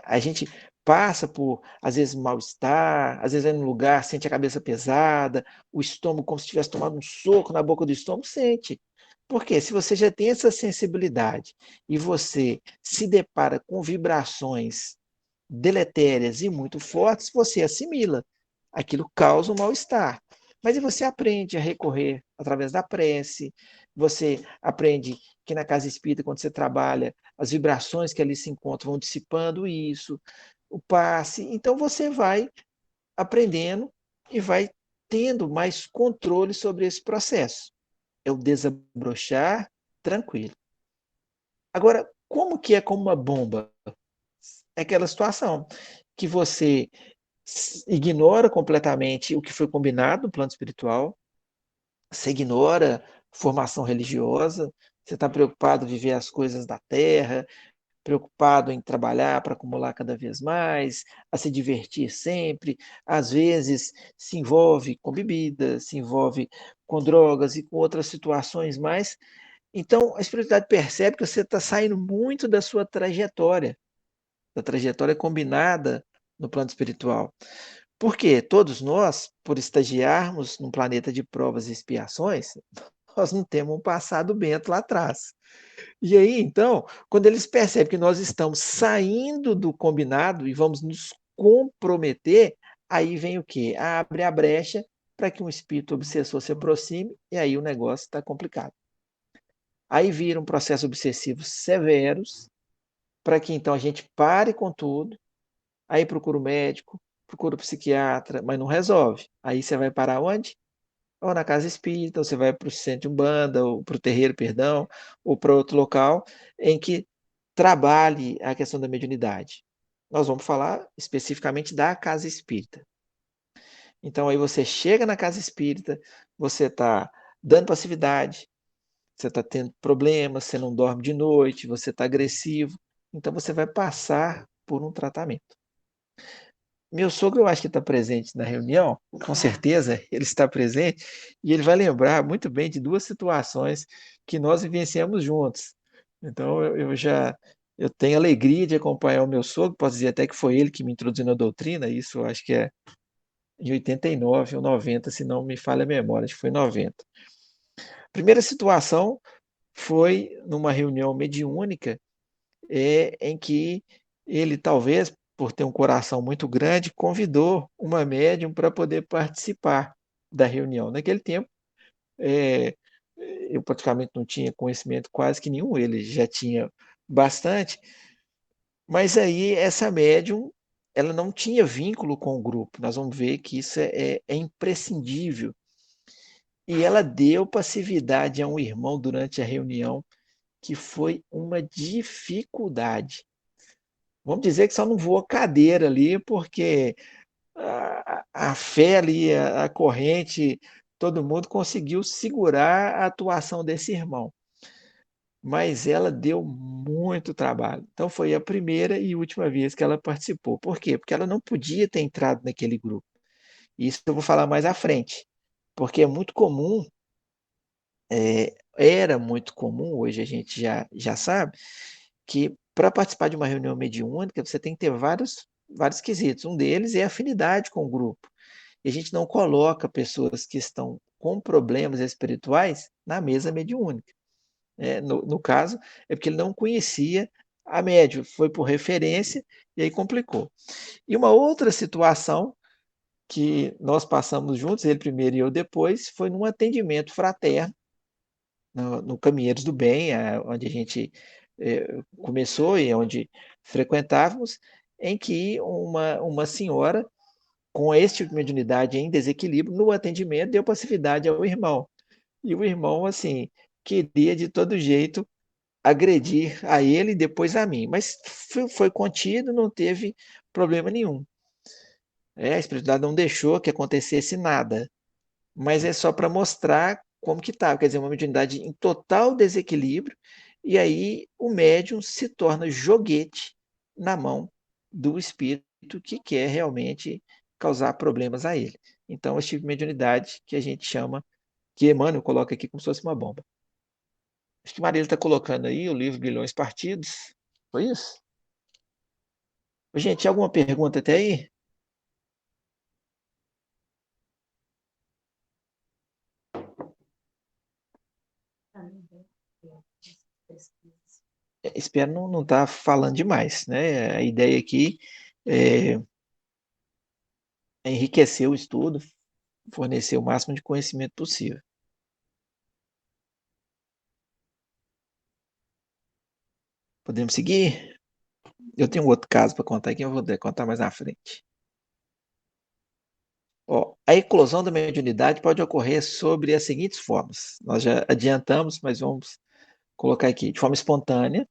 A gente passa por, às vezes, mal-estar, às vezes vai num lugar, sente a cabeça pesada, o estômago como se tivesse tomado um soco na boca do estômago, sente. Porque se você já tem essa sensibilidade e você se depara com vibrações deletérias e muito fortes, você assimila. Aquilo causa um mal-estar. Mas e você aprende a recorrer através da prece, você aprende que na casa espírita, quando você trabalha, as vibrações que ali se encontram vão dissipando isso, o passe. Então você vai aprendendo e vai tendo mais controle sobre esse processo. É o desabrochar tranquilo. Agora, como que é como uma bomba? É aquela situação que você ignora completamente o que foi combinado no plano espiritual, você ignora formação religiosa, você está preocupado em viver as coisas da terra, preocupado em trabalhar para acumular cada vez mais, a se divertir sempre, às vezes se envolve com bebida, se envolve com drogas e com outras situações mais. Então, a espiritualidade percebe que você está saindo muito da trajetória combinada no plano espiritual. Porque todos nós, por estagiarmos num planeta de provas e expiações, nós não temos um passado bento lá atrás. E aí, então, quando eles percebem que nós estamos saindo do combinado e vamos nos comprometer, aí vem o quê? Abre a brecha para que um espírito obsessor se aproxime e aí o negócio está complicado. Aí viram processos obsessivos severos para que então a gente pare com tudo, aí procura o médico, procura o psiquiatra, mas não resolve. Aí você vai parar onde? Ou na casa espírita, ou você vai para o centro de Umbanda, ou para o terreiro, perdão, ou para outro local em que trabalhe a questão da mediunidade. Nós vamos falar especificamente da casa espírita. Então aí você chega na casa espírita, você está dando passividade, você está tendo problemas, você não dorme de noite, você está agressivo, então você vai passar por um tratamento. Meu sogro, eu acho que está presente na reunião, com certeza ele está presente, e ele vai lembrar muito bem de duas situações que nós vivenciamos juntos. Então, eu tenho alegria de acompanhar o meu sogro, posso dizer até que foi ele que me introduziu na doutrina, isso eu acho que é em 89 ou 90, se não me falha a memória, acho que foi 90. Primeira situação foi numa reunião mediúnica em que ele talvez, por ter um coração muito grande, convidou uma médium para poder participar da reunião. Naquele tempo, eh, eu praticamente não tinha conhecimento quase que nenhum, ele já tinha bastante, mas aí essa médium, ela não tinha vínculo com o grupo, nós vamos ver que isso é imprescindível. E ela deu passividade a um irmão durante a reunião, que foi uma dificuldade. Vamos dizer que só não voou cadeira ali, porque a fé ali, a corrente, todo mundo conseguiu segurar a atuação desse irmão. Mas ela deu muito trabalho. Então foi a primeira e última vez que ela participou. Por quê? Porque ela não podia ter entrado naquele grupo. Isso eu vou falar mais à frente. Porque é muito comum, era muito comum, hoje a gente já sabe, que para participar de uma reunião mediúnica você tem que ter vários quesitos. Um deles é afinidade com o grupo. E a gente não coloca pessoas que estão com problemas espirituais na mesa mediúnica. No caso, é porque ele não conhecia a médium, foi por referência e aí complicou. E uma outra situação que nós passamos juntos, ele primeiro e eu depois, foi num atendimento fraterno no Caminheiros do Bem, onde a gente começou e onde frequentávamos, em que uma senhora com esse tipo de mediunidade em desequilíbrio, no atendimento, deu passividade ao irmão. E o irmão, assim, queria de todo jeito agredir a ele e depois a mim, mas foi contido, não teve problema nenhum. A espiritualidade não deixou que acontecesse nada, mas é só para mostrar como que tá, quer dizer, uma mediunidade em total desequilíbrio, e aí o médium se torna joguete na mão do espírito que quer realmente causar problemas a ele. Então, esse tipo de mediunidade que a gente chama, que Emmanuel coloca aqui como se fosse uma bomba. Acho que Maria está colocando aí o livro Grilhões Partidos. Foi isso? Gente, alguma pergunta até aí? Espero não estar falando demais, né? A ideia aqui é enriquecer o estudo, fornecer o máximo de conhecimento possível. Podemos seguir? Eu tenho um outro caso para contar aqui, eu vou contar mais na frente. Ó, a eclosão da mediunidade pode ocorrer sobre as seguintes formas. Nós já adiantamos, mas vamos colocar aqui. De forma espontânea,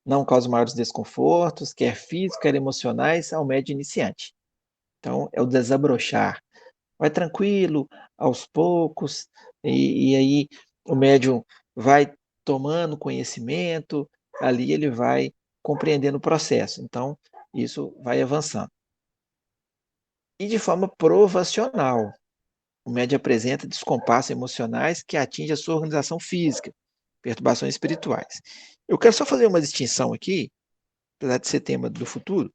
não causa maiores desconfortos, quer físicos, quer emocionais, ao médium iniciante. Então, é o desabrochar. Vai tranquilo, aos poucos, e aí o médium vai tomando conhecimento, ali ele vai compreendendo o processo. Então, isso vai avançando. E de forma provacional, o médium apresenta descompassos emocionais que atingem a sua organização física, perturbações espirituais. Eu quero só fazer uma distinção aqui, apesar de ser tema do futuro.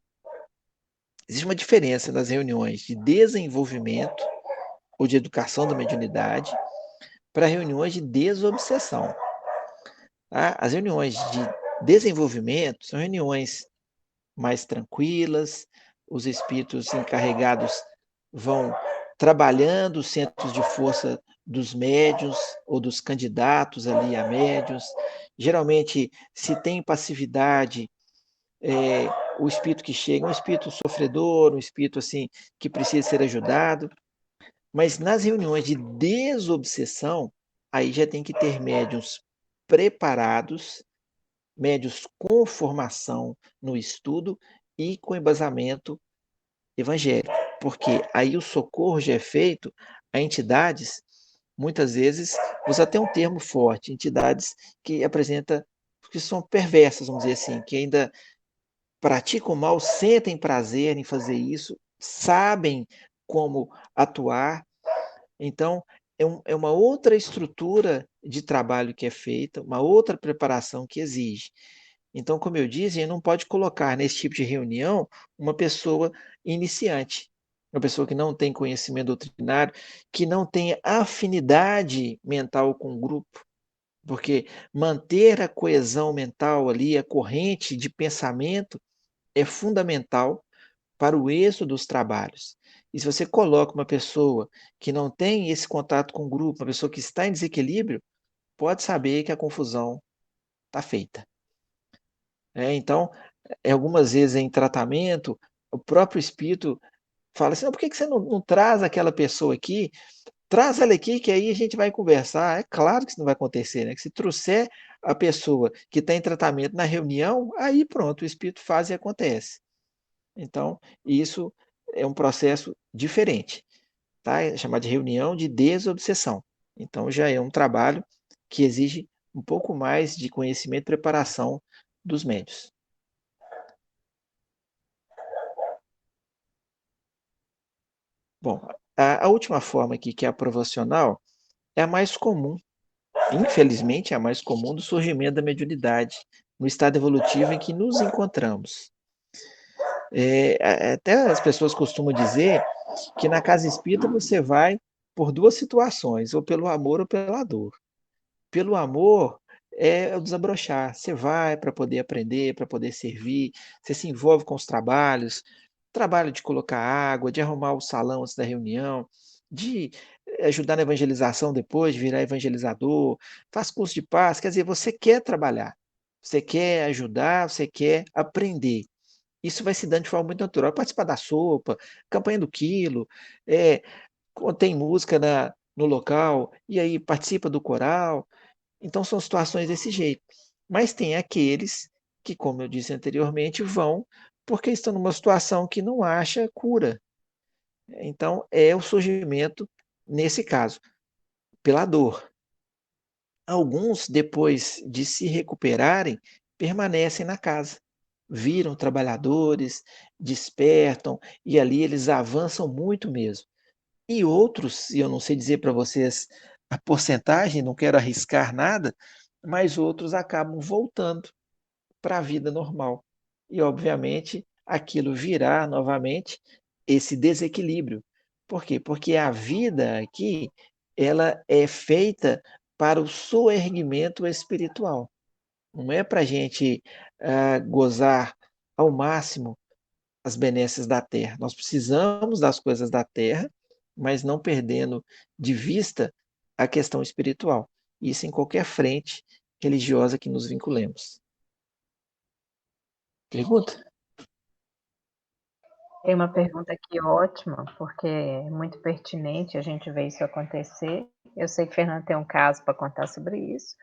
Existe uma diferença nas reuniões de desenvolvimento ou de educação da mediunidade para reuniões de desobsessão. Tá? As reuniões de desenvolvimento são reuniões mais tranquilas, os espíritos encarregados vão trabalhando os centros de força dos médiuns ou dos candidatos ali a médiuns. Geralmente, se tem passividade, o espírito que chega é um espírito sofredor, um espírito assim que precisa ser ajudado. Mas nas reuniões de desobsessão, aí já tem que ter médiuns preparados, médiuns com formação no estudo e com embasamento evangélico, porque aí o socorro já é feito a entidades, muitas vezes, usa até um termo forte, entidades que são perversas, vamos dizer assim, que ainda praticam mal, sentem prazer em fazer isso, sabem como atuar. Então, é uma outra estrutura de trabalho que é feita, uma outra preparação que exige. Então, como eu disse, a gente não pode colocar nesse tipo de reunião uma pessoa iniciante, uma pessoa que não tem conhecimento doutrinário, que não tenha afinidade mental com o grupo, porque manter a coesão mental ali, a corrente de pensamento, é fundamental para o êxito dos trabalhos. E se você coloca uma pessoa que não tem esse contato com o grupo, uma pessoa que está em desequilíbrio, pode saber que a confusão está feita. Então, algumas vezes em tratamento, o próprio espírito fala assim: "Não, por que você não traz aquela pessoa aqui? Traz ela aqui que aí a gente vai conversar". É claro que isso não vai acontecer, né, que se trouxer a pessoa que está em tratamento na reunião, aí pronto, o espírito faz e acontece. Então, isso é um processo diferente, tá, é chamado de reunião de desobsessão. Então já é um trabalho que exige um pouco mais de conhecimento e preparação dos médios. Bom, a última forma aqui, que é a provacional, é a mais comum, infelizmente é a mais comum do surgimento da mediunidade, no estado evolutivo em que nos encontramos. Até as pessoas costumam dizer que na casa espírita você vai por 2 situações, ou pelo amor ou pela dor. Pelo amor é o desabrochar, você vai para poder aprender, para poder servir, você se envolve com os trabalhos, trabalho de colocar água, de arrumar o salão antes da reunião, de ajudar na evangelização depois, de virar evangelizador, faz curso de paz, quer dizer, você quer trabalhar, você quer ajudar, você quer aprender. Isso vai se dando de forma muito natural, participar da sopa, campanha do quilo, quando tem música no local, e aí participa do coral, então são situações desse jeito. Mas tem aqueles que, como eu disse anteriormente, vão porque estão numa situação que não acha cura. Então é o surgimento, nesse caso, pela dor. Alguns, depois de se recuperarem, permanecem na casa. Viram trabalhadores, despertam e ali eles avançam muito mesmo. E outros, e eu não sei dizer para vocês a porcentagem, não quero arriscar nada, mas outros acabam voltando para a vida normal. E, obviamente, aquilo virá novamente esse desequilíbrio. Por quê? Porque a vida aqui, ela é feita para o soerguimento espiritual. Não é para a gente gozar ao máximo as benesses da terra. Nós precisamos das coisas da terra, mas não perdendo de vista a questão espiritual. Isso em qualquer frente religiosa que nos vinculemos. Pergunta? Tem uma pergunta aqui ótima, porque é muito pertinente a gente ver isso acontecer. Eu sei que Fernando tem um caso para contar sobre isso.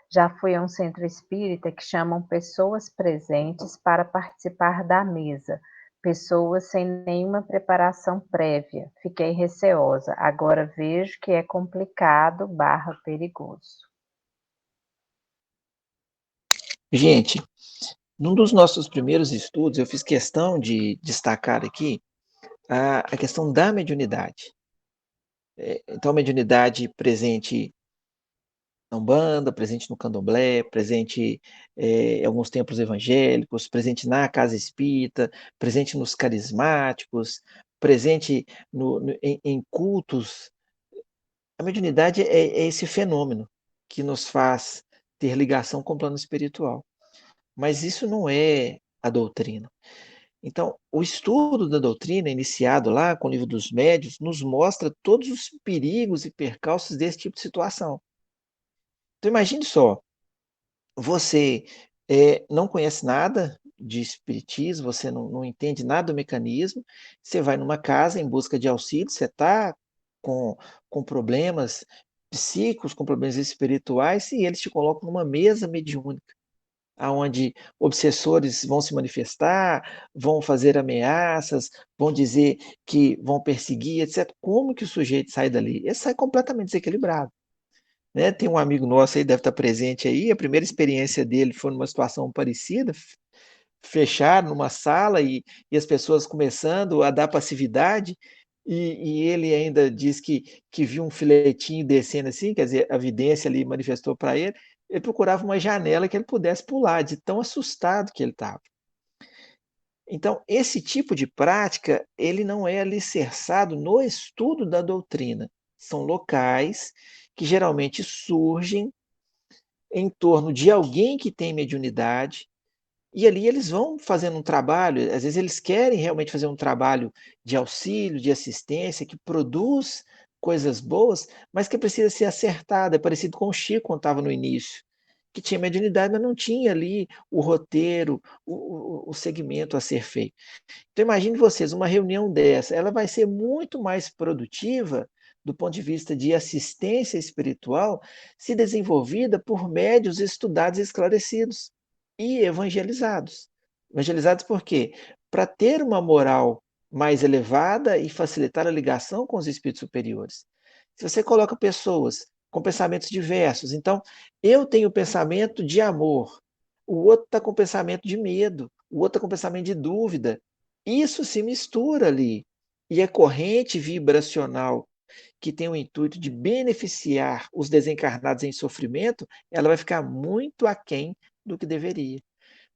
Já fui a um centro espírita que chamam pessoas presentes para participar da mesa, pessoas sem nenhuma preparação prévia. Fiquei receosa. Agora vejo que é complicado barra perigoso. Gente, num dos nossos primeiros estudos, eu fiz questão de destacar aqui a questão da mediunidade. Então, a mediunidade presente na Umbanda, presente no Candomblé, presente em alguns templos evangélicos, presente na casa espírita, presente nos carismáticos, presente em cultos. A mediunidade é esse fenômeno que nos faz ter ligação com o plano espiritual. Mas isso não é a doutrina. Então, o estudo da doutrina, iniciado lá com o Livro dos Médiuns, nos mostra todos os perigos e percalços desse tipo de situação. Então, imagine só, você não conhece nada de espiritismo, você não entende nada do mecanismo, você vai numa casa em busca de auxílio, você está com, com problemas psíquicos, com problemas espirituais, e eles te colocam numa mesa mediúnica, aonde obsessores vão se manifestar, vão fazer ameaças, vão dizer que vão perseguir, etc. Como que o sujeito sai dali? Ele sai completamente desequilibrado. Né? Tem um amigo nosso aí, deve estar presente aí, a primeira experiência dele foi numa situação parecida, fechar numa sala e as pessoas começando a dar passividade, e ele ainda diz que viu um filetinho descendo assim, quer dizer, a vidência ali manifestou para ele procurava uma janela que ele pudesse pular, de tão assustado que ele estava. Então, esse tipo de prática, ele não é alicerçado no estudo da doutrina. São locais que geralmente surgem em torno de alguém que tem mediunidade, E ali eles vão fazendo um trabalho, às vezes eles querem realmente fazer um trabalho de auxílio, de assistência, que produz coisas boas, mas que precisa ser acertado. É parecido com o Chico quando estava no início, que tinha mediunidade, mas não tinha ali o roteiro, o segmento a ser feito. Então imagine vocês, uma reunião dessa, ela vai ser muito mais produtiva do ponto de vista de assistência espiritual, se desenvolvida por médios estudados e esclarecidos e evangelizados. Evangelizados por quê? Para ter uma moral mais elevada e facilitar a ligação com os espíritos superiores. Se você coloca pessoas com pensamentos diversos, então eu tenho pensamento de amor, o outro está com pensamento de medo, o outro está com pensamento de dúvida, isso se mistura ali. E a corrente vibracional que tem o intuito de beneficiar os desencarnados em sofrimento, ela vai ficar muito aquém do que deveria.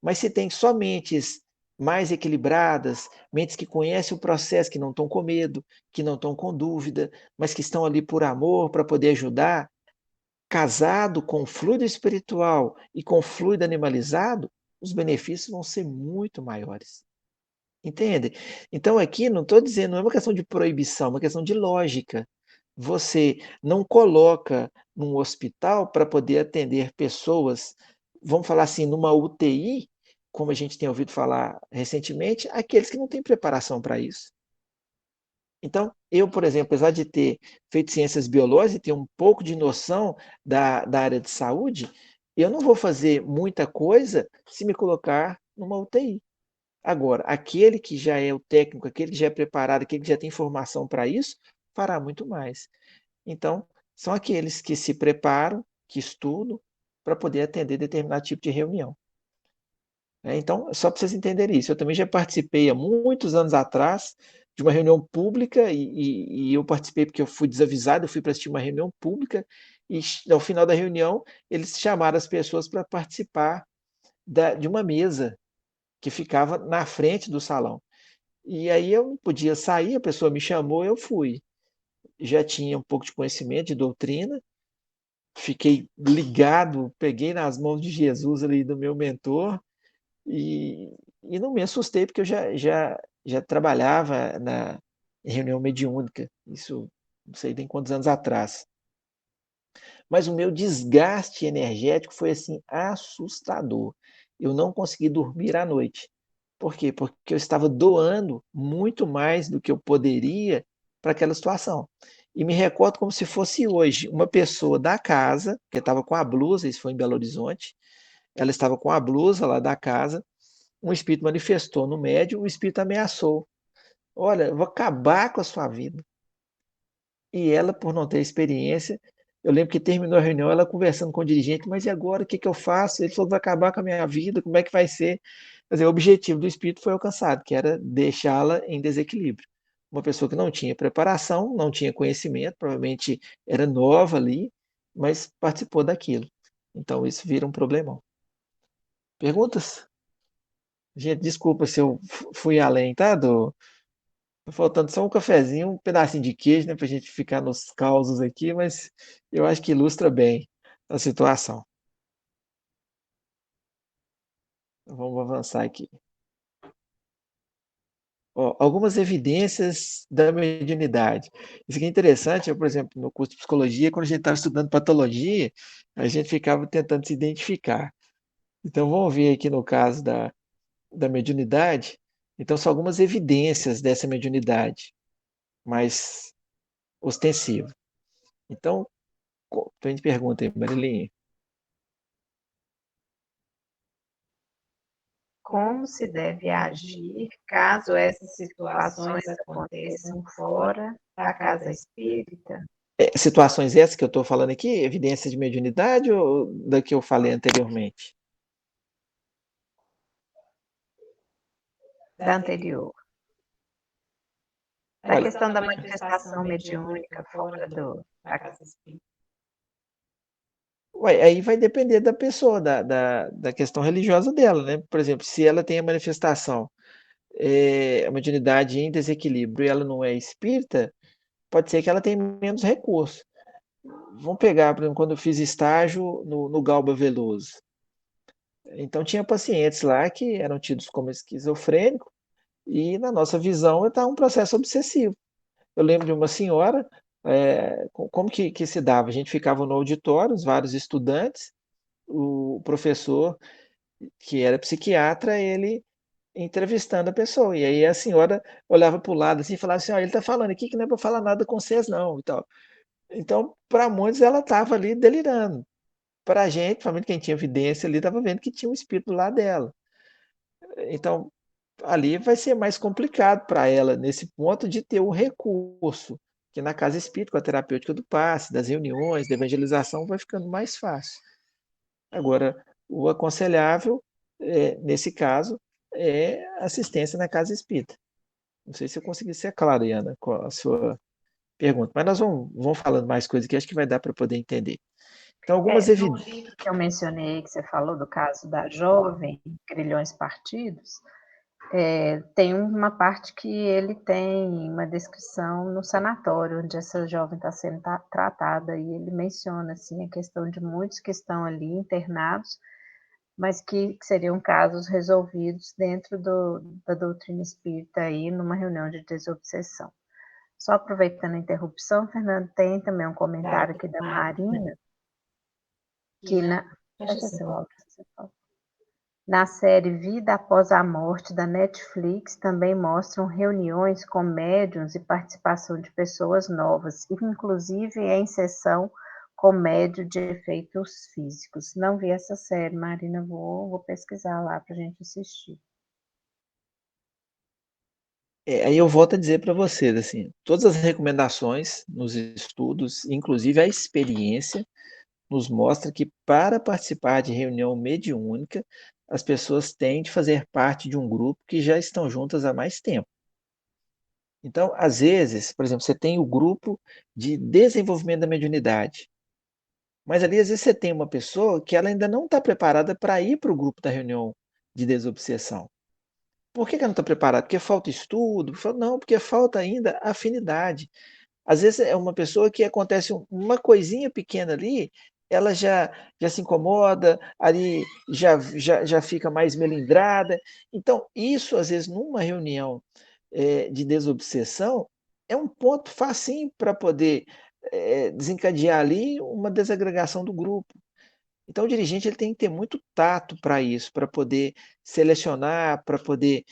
Mas se tem só mentes mais equilibradas, mentes que conhecem o processo, que não estão com medo, que não estão com dúvida, mas que estão ali por amor, para poder ajudar, casado com o fluido espiritual e com o fluido animalizado, os benefícios vão ser muito maiores. Entende? Então aqui não estou dizendo, não é uma questão de proibição, é uma questão de lógica. Você não coloca num hospital para poder atender pessoas, vamos falar assim, numa UTI, como a gente tem ouvido falar recentemente, aqueles que não têm preparação para isso. Então, eu, por exemplo, apesar de ter feito ciências biológicas e ter um pouco de noção da área de saúde, eu não vou fazer muita coisa se me colocar numa UTI. Agora, aquele que já é o técnico, aquele que já é preparado, aquele que já tem formação para isso, fará muito mais. Então, são aqueles que se preparam, que estudam, para poder atender determinado tipo de reunião. Então, só para vocês entenderem isso, eu também já participei há muitos anos atrás de uma reunião pública e eu participei porque eu fui desavisado, eu fui para assistir uma reunião pública e ao final da reunião eles chamaram as pessoas para participar de uma mesa que ficava na frente do salão. E aí eu não podia sair, a pessoa me chamou, eu fui. Já tinha um pouco de conhecimento de doutrina, fiquei ligado, peguei nas mãos de Jesus ali do meu mentor e não me assustei porque eu já trabalhava em reunião mediúnica, isso não sei nem quantos anos atrás. Mas o meu desgaste energético foi assim assustador. Eu não consegui dormir à noite. Por quê? Porque eu estava doando muito mais do que eu poderia para aquela situação. E me recordo como se fosse hoje uma pessoa da casa, que estava com a blusa, isso foi em Belo Horizonte, ela estava com a blusa lá da casa, um espírito manifestou no médium, o espírito ameaçou. Olha, eu vou acabar com a sua vida. E ela, por não ter experiência, eu lembro que terminou a reunião, ela conversando com o dirigente, mas e agora, o que eu faço? Ele falou que vai acabar com a minha vida, como é que vai ser? Quer dizer, o objetivo do espírito foi alcançado, que era deixá-la em desequilíbrio. Uma pessoa que não tinha preparação, não tinha conhecimento, provavelmente era nova ali, mas participou daquilo. Então isso vira um problemão. Perguntas? Gente, desculpa se eu fui além, tá, Tá faltando só um cafezinho, um pedacinho de queijo, né, pra gente ficar nos causos aqui, mas eu acho que ilustra bem a situação. Vamos avançar aqui. Ó, algumas evidências da mediunidade. Isso aqui é interessante, por exemplo, no curso de psicologia, quando a gente estava estudando patologia, a gente ficava tentando se identificar. Então, vamos ver aqui no caso da mediunidade. Então, são algumas evidências dessa mediunidade mais ostensiva. Então, a gente pergunta aí, Marilinha. Como se deve agir caso essas situações aconteçam fora da casa espírita? Situações essas que eu estou falando aqui, evidências de mediunidade ou da que eu falei anteriormente? Da anterior. Da Olha, questão da manifestação mediúnica fora da casa espírita. aí vai depender da pessoa, da questão religiosa dela, né? Por exemplo, se ela tem a manifestação, a mediunidade em desequilíbrio e ela não é espírita, pode ser que ela tenha menos recurso. Vamos pegar, por exemplo, quando eu fiz estágio no Galba Veloso. Então, tinha pacientes lá que eram tidos como esquizofrênicos e, na nossa visão, está um processo obsessivo. Eu lembro de uma senhora, como que se dava? A gente ficava no auditório, os vários estudantes, o professor, que era psiquiatra, ele entrevistando a pessoa. E aí a senhora olhava para o lado assim e falava assim: "Ó, ele está falando aqui que não é para falar nada com vocês, não." E tal. Então, para muitos, ela estava ali delirando. Para a gente, principalmente quem tinha evidência ali, estava vendo que tinha um espírito lá dela. Então, ali vai ser mais complicado para ela, nesse ponto, de ter o recurso, que na casa espírita, com a terapêutica do passe, das reuniões, da evangelização, vai ficando mais fácil. Agora, o aconselhável, nesse caso, é assistência na casa espírita. Não sei se eu consegui ser claro, Iana, com a sua pergunta, mas nós vamos falando mais coisas que acho que vai dar para poder entender. Então, algumas No evidências. livro que eu mencionei, que você falou do caso da jovem, Grilhões Partidos, tem uma parte que ele tem uma descrição no sanatório, onde essa jovem está sendo tratada, e ele menciona assim, a questão de muitos que estão ali internados, mas que seriam casos resolvidos dentro da doutrina espírita, aí, numa reunião de desobsessão. Só aproveitando a interrupção, Fernando, tem também um comentário aqui da Marina, que fecha seu áudio, você fala. Na série Vida Após a Morte, da Netflix, também mostram reuniões com médiuns e participação de pessoas novas, inclusive em sessão com médium de efeitos físicos. Não vi essa série, Marina, vou pesquisar lá para a gente assistir. Aí eu volto a dizer para vocês, assim, todas as recomendações nos estudos, inclusive a experiência, nos mostra que para participar de reunião mediúnica, as pessoas têm de fazer parte de um grupo que já estão juntas há mais tempo. Então, às vezes, por exemplo, você tem o grupo de desenvolvimento da mediunidade, mas ali às vezes você tem uma pessoa que ela ainda não está preparada para ir para o grupo da reunião de desobsessão. Por que ela não está preparada? Porque falta estudo? Não, porque falta ainda afinidade. Às vezes é uma pessoa que acontece uma coisinha pequena ali, ela já se incomoda, ali já fica mais melindrada. Então, isso, às vezes, numa reunião de desobsessão, é um ponto facinho para poder desencadear ali uma desagregação do grupo. Então, o dirigente ele tem que ter muito tato para isso, para poder selecionar, para poder.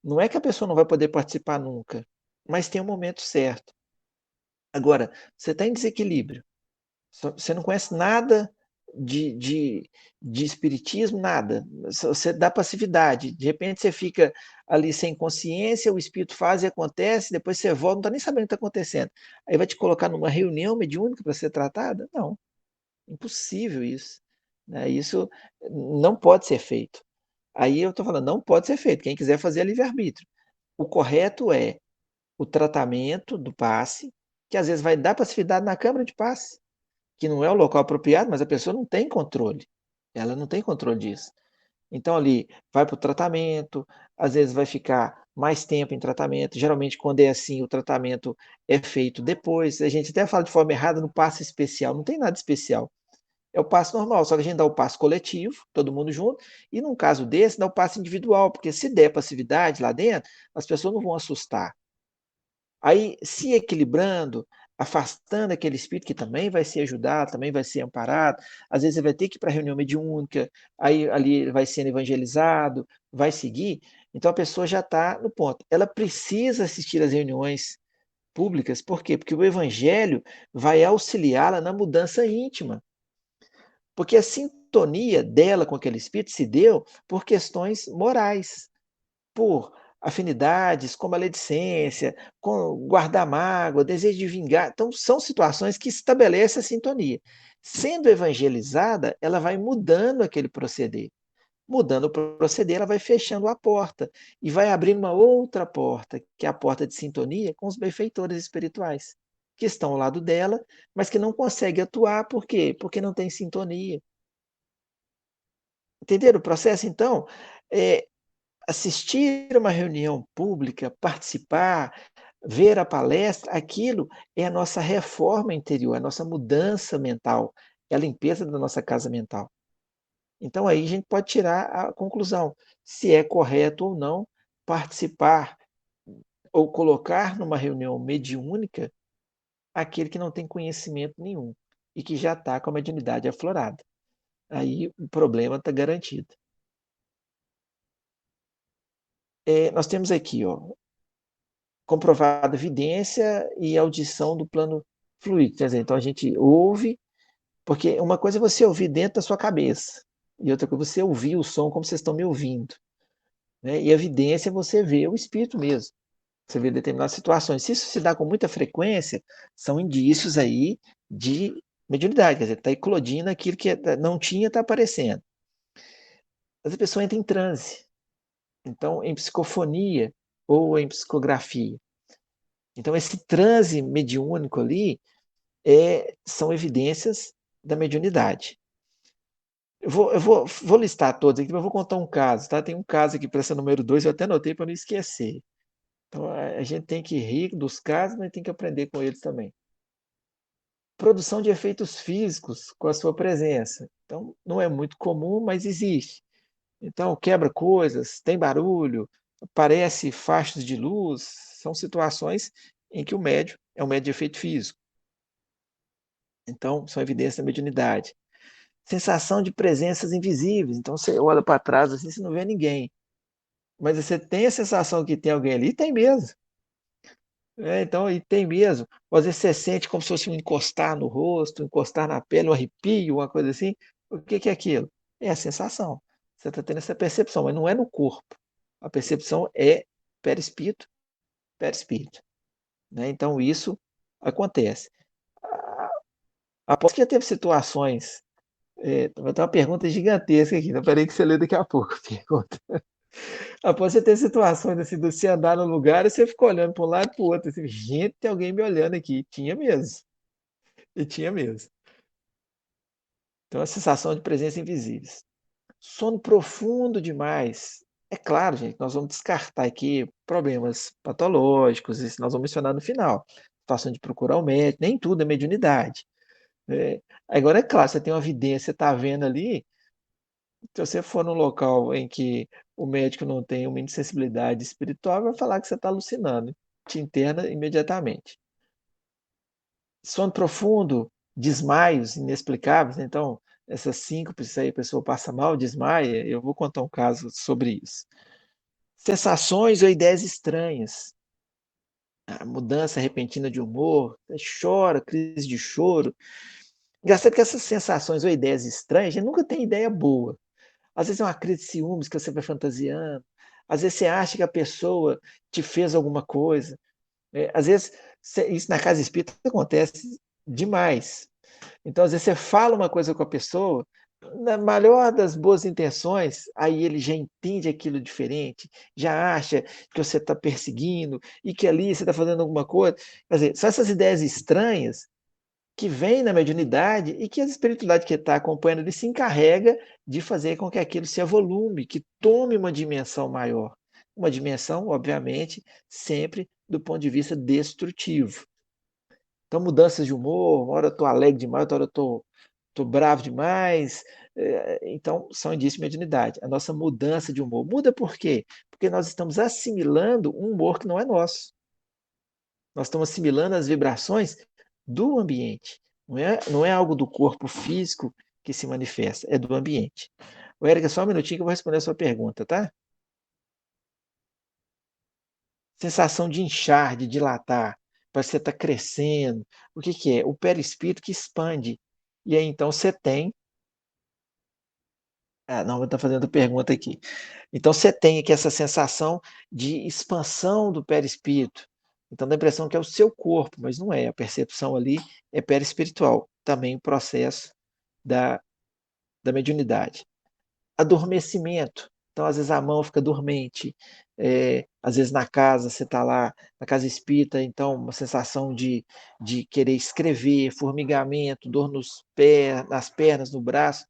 Não é que a pessoa não vai poder participar nunca, mas tem um momento certo. Agora, você está em desequilíbrio, você não conhece nada de, de, de espiritismo, nada. Você dá passividade. De repente você fica ali sem consciência, o espírito faz e acontece, depois você volta, não está nem sabendo o que está acontecendo. Aí vai te colocar numa reunião mediúnica para ser tratada? Não, impossível isso. Né? Isso não pode ser feito. Aí eu estou falando, não pode ser feito. Quem quiser fazer é livre-arbítrio. O correto é o tratamento do passe, que às vezes vai dar passividade na câmara de passe, que não é o local apropriado, mas a pessoa não tem controle. Ela não tem controle disso. Então ali vai para o tratamento, às vezes vai ficar mais tempo em tratamento. Geralmente, quando é assim, o tratamento é feito depois. A gente até fala de forma errada no passe especial. Não tem nada especial. É o passe normal, só que a gente dá o passe coletivo, todo mundo junto, e num caso desse, dá o passe individual, porque se der passividade lá dentro, as pessoas não vão assustar. Aí, se equilibrando, afastando aquele espírito que também vai ser ajudado, também vai ser amparado, às vezes ele vai ter que ir para a reunião mediúnica, aí ali ele vai sendo evangelizado, vai seguir, então a pessoa já está no ponto. Ela precisa assistir às reuniões públicas, por quê? Porque o evangelho vai auxiliá-la na mudança íntima, porque a sintonia dela com aquele espírito se deu por questões morais, por afinidades com maledicência, com guardar mágoa, desejo de vingar. Então, são situações que estabelecem a sintonia. Sendo evangelizada, ela vai mudando aquele proceder. Mudando o proceder, ela vai fechando a porta e vai abrindo uma outra porta, que é a porta de sintonia com os benfeitores espirituais, que estão ao lado dela, mas que não conseguem atuar, por quê? Porque não tem sintonia. Entenderam o processo? Então, é, assistir a uma reunião pública, participar, ver a palestra, aquilo é a nossa reforma interior, a nossa mudança mental, é a limpeza da nossa casa mental. Então, aí a gente pode tirar a conclusão, se é correto ou não participar ou colocar numa reunião mediúnica aquele que não tem conhecimento nenhum e que já está com a mediunidade aflorada. Aí o problema está garantido. Nós temos aqui, ó, comprovada evidência e audição do plano fluídico. Quer dizer, então a gente ouve, porque uma coisa é você ouvir dentro da sua cabeça, e outra coisa é você ouvir o som como vocês estão me ouvindo. Né? E a evidência é você ver o espírito mesmo. Você vê determinadas situações. Se isso se dá com muita frequência, são indícios aí de mediunidade, quer dizer, está eclodindo aquilo que não tinha, está aparecendo. Mas a pessoa entra em transe, então em psicofonia ou em psicografia. Então esse transe mediúnico ali são evidências da mediunidade. Eu vou listar todos aqui, mas eu vou contar um caso, tá? Tem um caso aqui para essa número 2, eu até anotei para não esquecer. Então a gente tem que rir dos casos, mas tem que aprender com eles também. Produção de efeitos físicos com a sua presença. Então, não é muito comum, mas existe. Então, quebra coisas, tem barulho, aparece fachos de luz, são situações em que o médium é um médium de efeito físico. Então, são evidências da mediunidade. Sensação de presenças invisíveis. Então, você olha para trás assim, você não vê ninguém. Mas você tem a sensação que tem alguém ali? Tem mesmo. Então, e tem mesmo. Às vezes você sente como se fosse um encostar no rosto, encostar na pele, um arrepio, uma coisa assim. O que é aquilo? É a sensação. Você está tendo essa percepção, mas não é no corpo. A percepção é perispírito, perispírito. Né? Então, isso acontece. Após que já teve situações. Tem uma pergunta gigantesca aqui, não peraí que você lê daqui a pouco. Pergunta. Após você ter situações assim, de você andar no lugar e você fica olhando para um lado e para o outro. Assim, gente, tem alguém me olhando aqui. Tinha mesmo. E tinha mesmo. Então, a sensação de presença invisíveis. Sono profundo demais. É claro, gente, nós vamos descartar aqui problemas patológicos, isso nós vamos mencionar no final. Situação de procurar o médico, nem tudo é mediunidade. Agora, é claro, você tem uma evidência, você está vendo ali, se você for num local em que o médico não tem uma insensibilidade espiritual, vai falar que você está alucinando, te interna imediatamente. Sono profundo, desmaios inexplicáveis, né? Então, essas síncopes aí, a pessoa passa mal, desmaia, eu vou contar um caso sobre isso. Sensações ou ideias estranhas, a mudança repentina de humor, chora, crise de choro. Engraçado que essas sensações ou ideias estranhas, a gente nunca tem ideia boa. Às vezes é uma crise de ciúmes que você vai fantasiando, às vezes você acha que a pessoa te fez alguma coisa. Às vezes, isso na casa espírita acontece demais. Então, às vezes, você fala uma coisa com a pessoa, na melhor das boas intenções, aí ele já entende aquilo diferente, já acha que você está perseguindo e que ali você está fazendo alguma coisa. Quer dizer, são essas ideias estranhas que vêm na mediunidade e que a espiritualidade que está acompanhando ele se encarrega de fazer com que aquilo se avolume, que tome uma dimensão maior. Uma dimensão, obviamente, sempre do ponto de vista destrutivo. Então, mudanças de humor, uma hora eu estou alegre demais, outra hora eu estou bravo demais. Então, são indícios de mediunidade. A nossa mudança de humor. Muda por quê? Porque nós estamos assimilando um humor que não é nosso. Nós estamos assimilando as vibrações do ambiente. Não é algo do corpo físico que se manifesta, é do ambiente. O Érica, só um minutinho que eu vou responder a sua pergunta, tá? Sensação de inchar, de dilatar, parece que você está crescendo. O que, que é? O perispírito que expande. E aí, então, você tem. Ah, não, eu estou fazendo pergunta aqui. Então, você tem aqui essa sensação de expansão do perispírito. Então, dá a impressão que é o seu corpo, mas não é. A percepção ali é perispiritual. Também o processo da, da mediunidade. Adormecimento. Então, às vezes a mão fica dormente, às vezes na casa, você está lá, na casa espírita, então uma sensação de querer escrever, formigamento, dor nas pernas, no braço.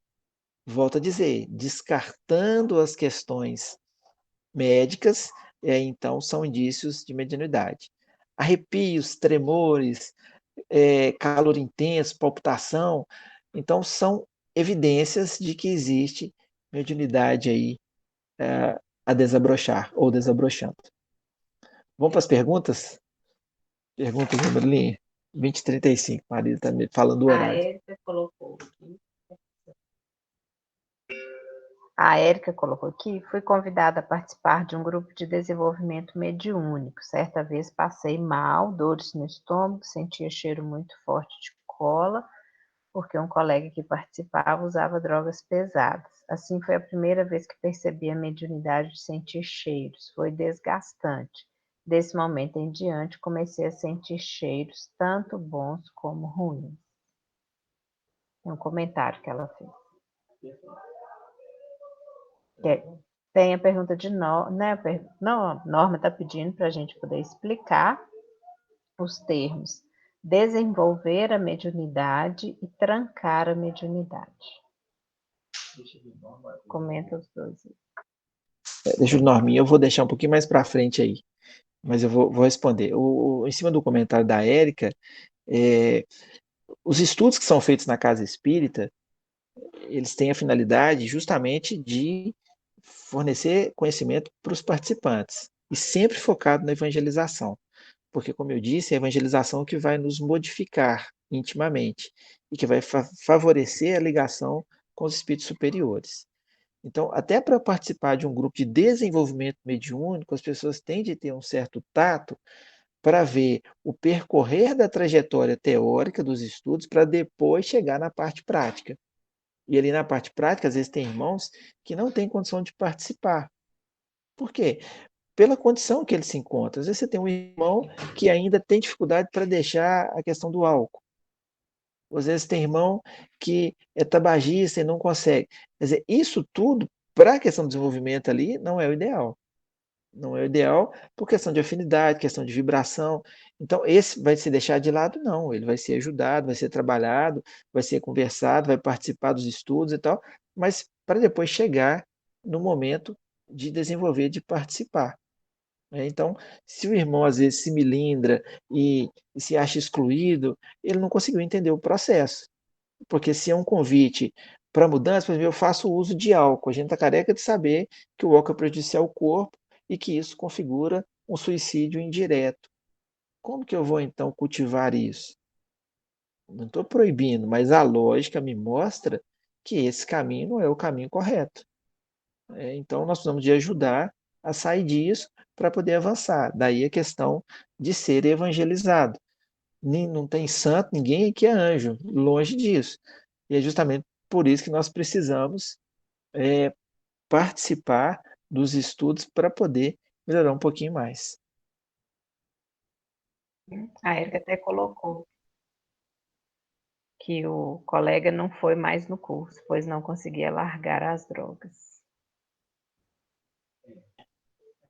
Volto a dizer, descartando as questões médicas, então são indícios de mediunidade. Arrepios, tremores, calor intenso, palpitação, então são evidências de que existe mediunidade aí a desabrochar ou desabrochando. Vamos para as perguntas? Pergunta número 2035. O marido está me falando o horário. A Érica colocou aqui, fui convidada a participar de um grupo de desenvolvimento mediúnico. Certa vez passei mal, dores no estômago, sentia cheiro muito forte de cola, porque um colega que participava usava drogas pesadas. Assim foi a primeira vez que percebi a mediunidade de sentir cheiros. Foi desgastante. Desse momento em diante, comecei a sentir cheiros, tanto bons como ruins. É um comentário que ela fez. Tem a pergunta de Norma, né? Norma está pedindo para a gente poder explicar os termos desenvolver a mediunidade e trancar a mediunidade. Comenta os dois. Deixa o Norminha, eu vou deixar um pouquinho mais para frente aí, mas eu vou responder. Em cima do comentário da Érica, os estudos que são feitos na casa espírita, eles têm a finalidade justamente de fornecer conhecimento para os participantes, e sempre focado na evangelização, porque, como eu disse, é a evangelização que vai nos modificar intimamente e que vai favorecer a ligação com os espíritos superiores. Então, até para participar de um grupo de desenvolvimento mediúnico, as pessoas têm de ter um certo tato para ver o percorrer da trajetória teórica dos estudos para depois chegar na parte prática. E ali na parte prática, às vezes tem irmãos que não têm condição de participar. Por quê? Pela condição que ele se encontra. Às vezes você tem um irmão que ainda tem dificuldade para deixar a questão do álcool. Às vezes tem irmão que é tabagista e não consegue. Quer dizer, isso tudo, para a questão do desenvolvimento ali, não é o ideal. Não é o ideal por questão de afinidade, questão de vibração. Então, esse vai se deixar de lado? Não. Ele vai ser ajudado, vai ser trabalhado, vai ser conversado, vai participar dos estudos e tal, mas para depois chegar no momento de desenvolver, de participar. Então, se o irmão às vezes se milindra e se acha excluído, ele não conseguiu entender o processo. Porque se é um convite para mudança, por exemplo, eu faço uso de álcool. A gente está careca de saber que o álcool é prejudicial ao corpo e que isso configura um suicídio indireto. Como que eu vou então cultivar isso? Não estou proibindo, mas a lógica me mostra que esse caminho não é o caminho correto. Então, nós precisamos de ajudar a sair disso para poder avançar. Daí a questão de ser evangelizado. Não tem santo, ninguém aqui é anjo, longe disso. E é justamente por isso que nós precisamos participar dos estudos para poder melhorar um pouquinho mais. A Érica até colocou que o colega não foi mais no curso, pois não conseguia largar as drogas.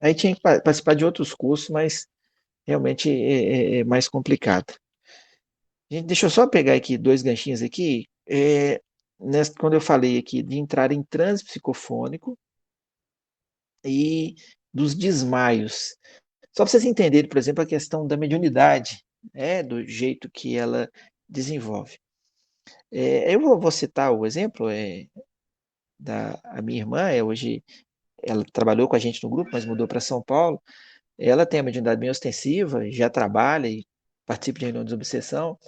Aí tinha que participar de outros cursos, mas realmente é mais complicado. Gente, deixa eu só pegar aqui 2 ganchinhos aqui. Quando eu falei aqui de entrar em transe psicofônico e dos desmaios. Só para vocês entenderem, por exemplo, a questão da mediunidade, do jeito que ela desenvolve. Eu vou citar o exemplo da a minha irmã, hoje ela trabalhou com a gente no grupo, mas mudou para São Paulo. Ela tem a mediunidade bem ostensiva, já trabalha e participa de reunião de obsessão,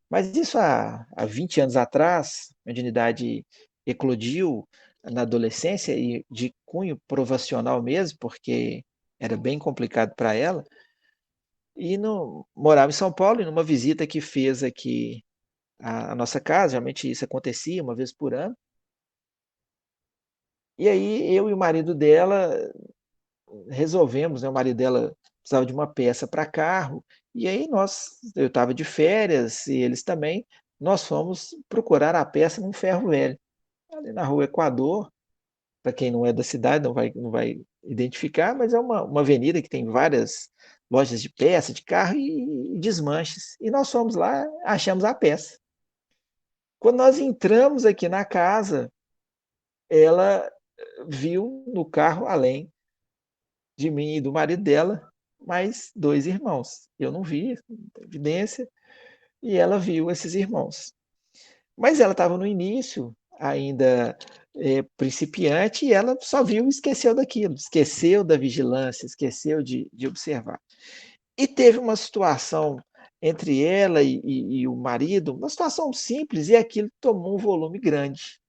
mas isso há 20 anos atrás, a mediunidade eclodiu na adolescência e de cunho provacional mesmo, porque era bem complicado para ela, e morava em São Paulo, e numa visita que fez aqui à nossa casa, geralmente isso acontecia uma vez por ano, e aí eu e o marido dela resolvemos, né, o marido dela precisava de uma peça para carro, e aí eu estava de férias, e eles também, nós fomos procurar a peça num ferro velho, ali na rua Equador. Para quem não é da cidade não vai identificar, mas é uma avenida que tem várias lojas de peça, de carro e desmanches. E nós fomos lá, achamos a peça. Quando nós entramos aqui na casa, ela viu no carro, além de mim e do marido dela, mais 2 irmãos. Eu não vi, evidência, e ela viu esses irmãos. Mas ela estava no início, ainda principiante, e ela só viu e esqueceu daquilo, esqueceu da vigilância, esqueceu de observar. E teve uma situação entre ela e o marido, uma situação simples, e aquilo tomou um volume grande.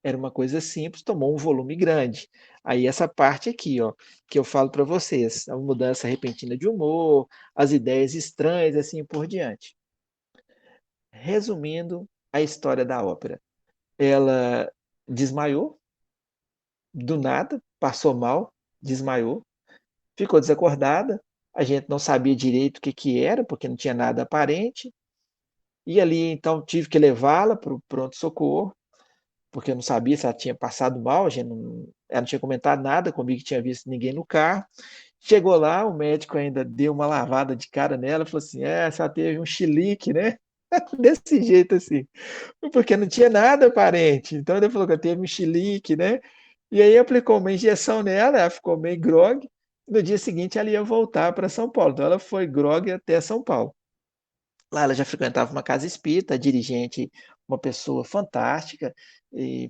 Era uma coisa simples, tomou um volume grande. Aí essa parte aqui, ó, que eu falo para vocês, a mudança repentina de humor, as ideias estranhas, assim por diante. Resumindo a história da ópera, ela desmaiou, do nada, passou mal, desmaiou, ficou desacordada, a gente não sabia direito o que que era, porque não tinha nada aparente, e ali então tive que levá-la para o pronto-socorro, porque eu não sabia se ela tinha passado mal, ela não tinha comentado nada comigo, que tinha visto ninguém no carro. Chegou lá, o médico ainda deu uma lavada de cara nela, falou assim: você ela teve um chilique, né? Desse jeito assim, porque não tinha nada aparente. Então ele falou que ela teve um chilique, né? E aí aplicou uma injeção nela, ela ficou meio grogue. No dia seguinte ela ia voltar para São Paulo. Então ela foi grogue até São Paulo. Lá ela já frequentava uma casa espírita, a dirigente, uma pessoa fantástica, e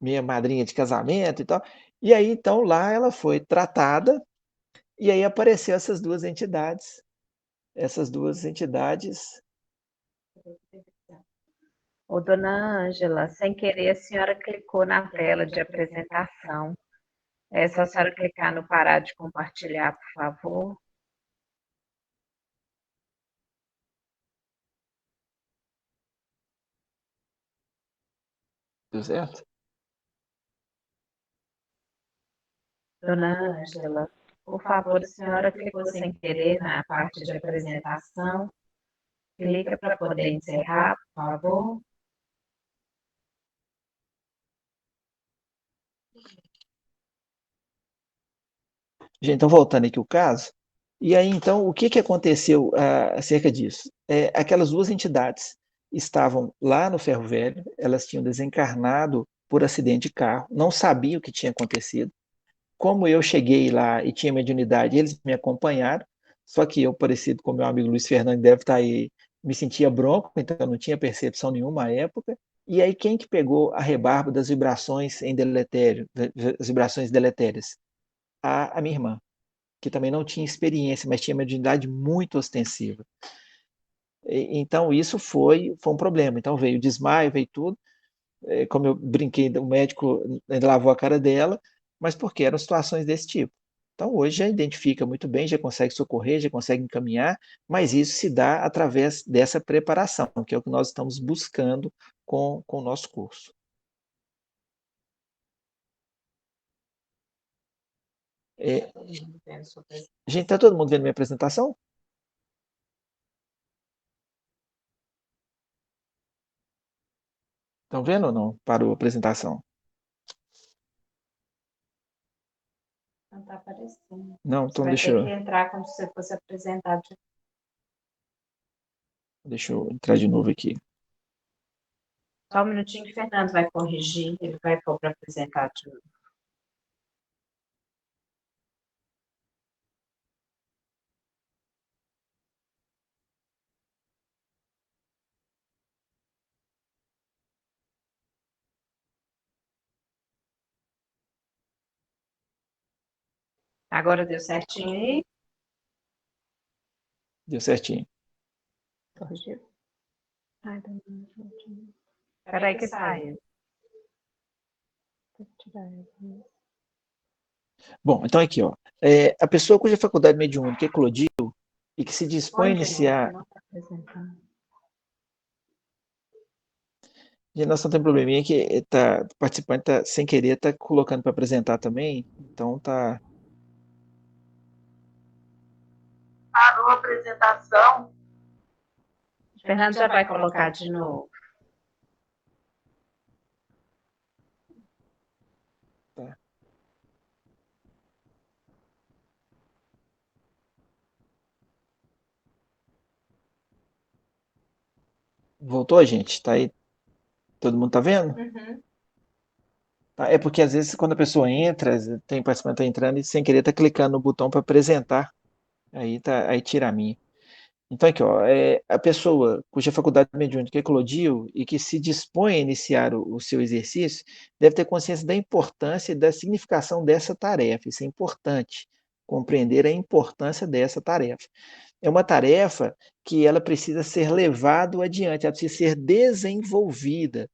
minha madrinha de casamento e tal. E aí, então, lá ela foi tratada, e aí apareceu essas duas entidades. Essas duas entidades. Ô, dona Ângela, sem querer a senhora clicou na tela de apresentação. É só a senhora clicar no parar de compartilhar, por favor. Deu certo? Dona Ângela, por favor, a senhora clicou sem querer na parte de apresentação. Clica para poder encerrar, por favor. Gente, então voltando aqui o caso, e aí então o que que aconteceu acerca disso? Aquelas duas entidades estavam lá no Ferro Velho, elas tinham desencarnado por acidente de carro, não sabiam o que tinha acontecido. Como eu cheguei lá e tinha mediunidade, eles me acompanharam, só que eu, parecido com meu amigo Luiz Fernando, deve estar aí, me sentia bronco, então eu não tinha percepção nenhuma à época. E aí quem que pegou a rebarba das vibrações em deletério, das vibrações deletérias? A minha irmã, que também não tinha experiência, mas tinha mediunidade muito ostensiva. Então isso foi um problema. Então veio desmaio, veio tudo. Como eu brinquei, o médico lavou a cara dela, mas porque eram situações desse tipo. Então hoje já identifica muito bem, já consegue socorrer, já consegue encaminhar, mas isso se dá através dessa preparação, que é o que nós estamos buscando com o nosso curso. Gente, está todo mundo vendo minha apresentação? Estão vendo ou não? Parou a apresentação. Não está aparecendo. Não, Você então vai ter que entrar como se você fosse apresentado. Deixa eu entrar de novo aqui. Só um minutinho que o Fernando vai corrigir, ele vai pôr para apresentar de novo. Agora deu certinho aí? Deu certinho. Corrigiu? Espera aí que saiu. Bom, então aqui, ó. A pessoa cuja faculdade mediúnica eclodiu e que se dispõe a iniciar. E nós não tem probleminha que o participante tá, sem querer está colocando para apresentar também, então tá. Parou a apresentação. O Fernando já vai colocar de novo. Tá. Voltou, gente? Tá aí? Todo mundo tá vendo? Uhum. Tá, é porque às vezes quando a pessoa entra, tem participante tá entrando e sem querer tá clicando no botão para apresentar, aí tira a minha. Então, aqui, ó, a pessoa cuja faculdade mediúnica eclodiu e que se dispõe a iniciar o seu exercício, deve ter consciência da importância e da significação dessa tarefa. Isso é importante, compreender a importância dessa tarefa. É uma tarefa que ela precisa ser levada adiante, ela precisa ser desenvolvida.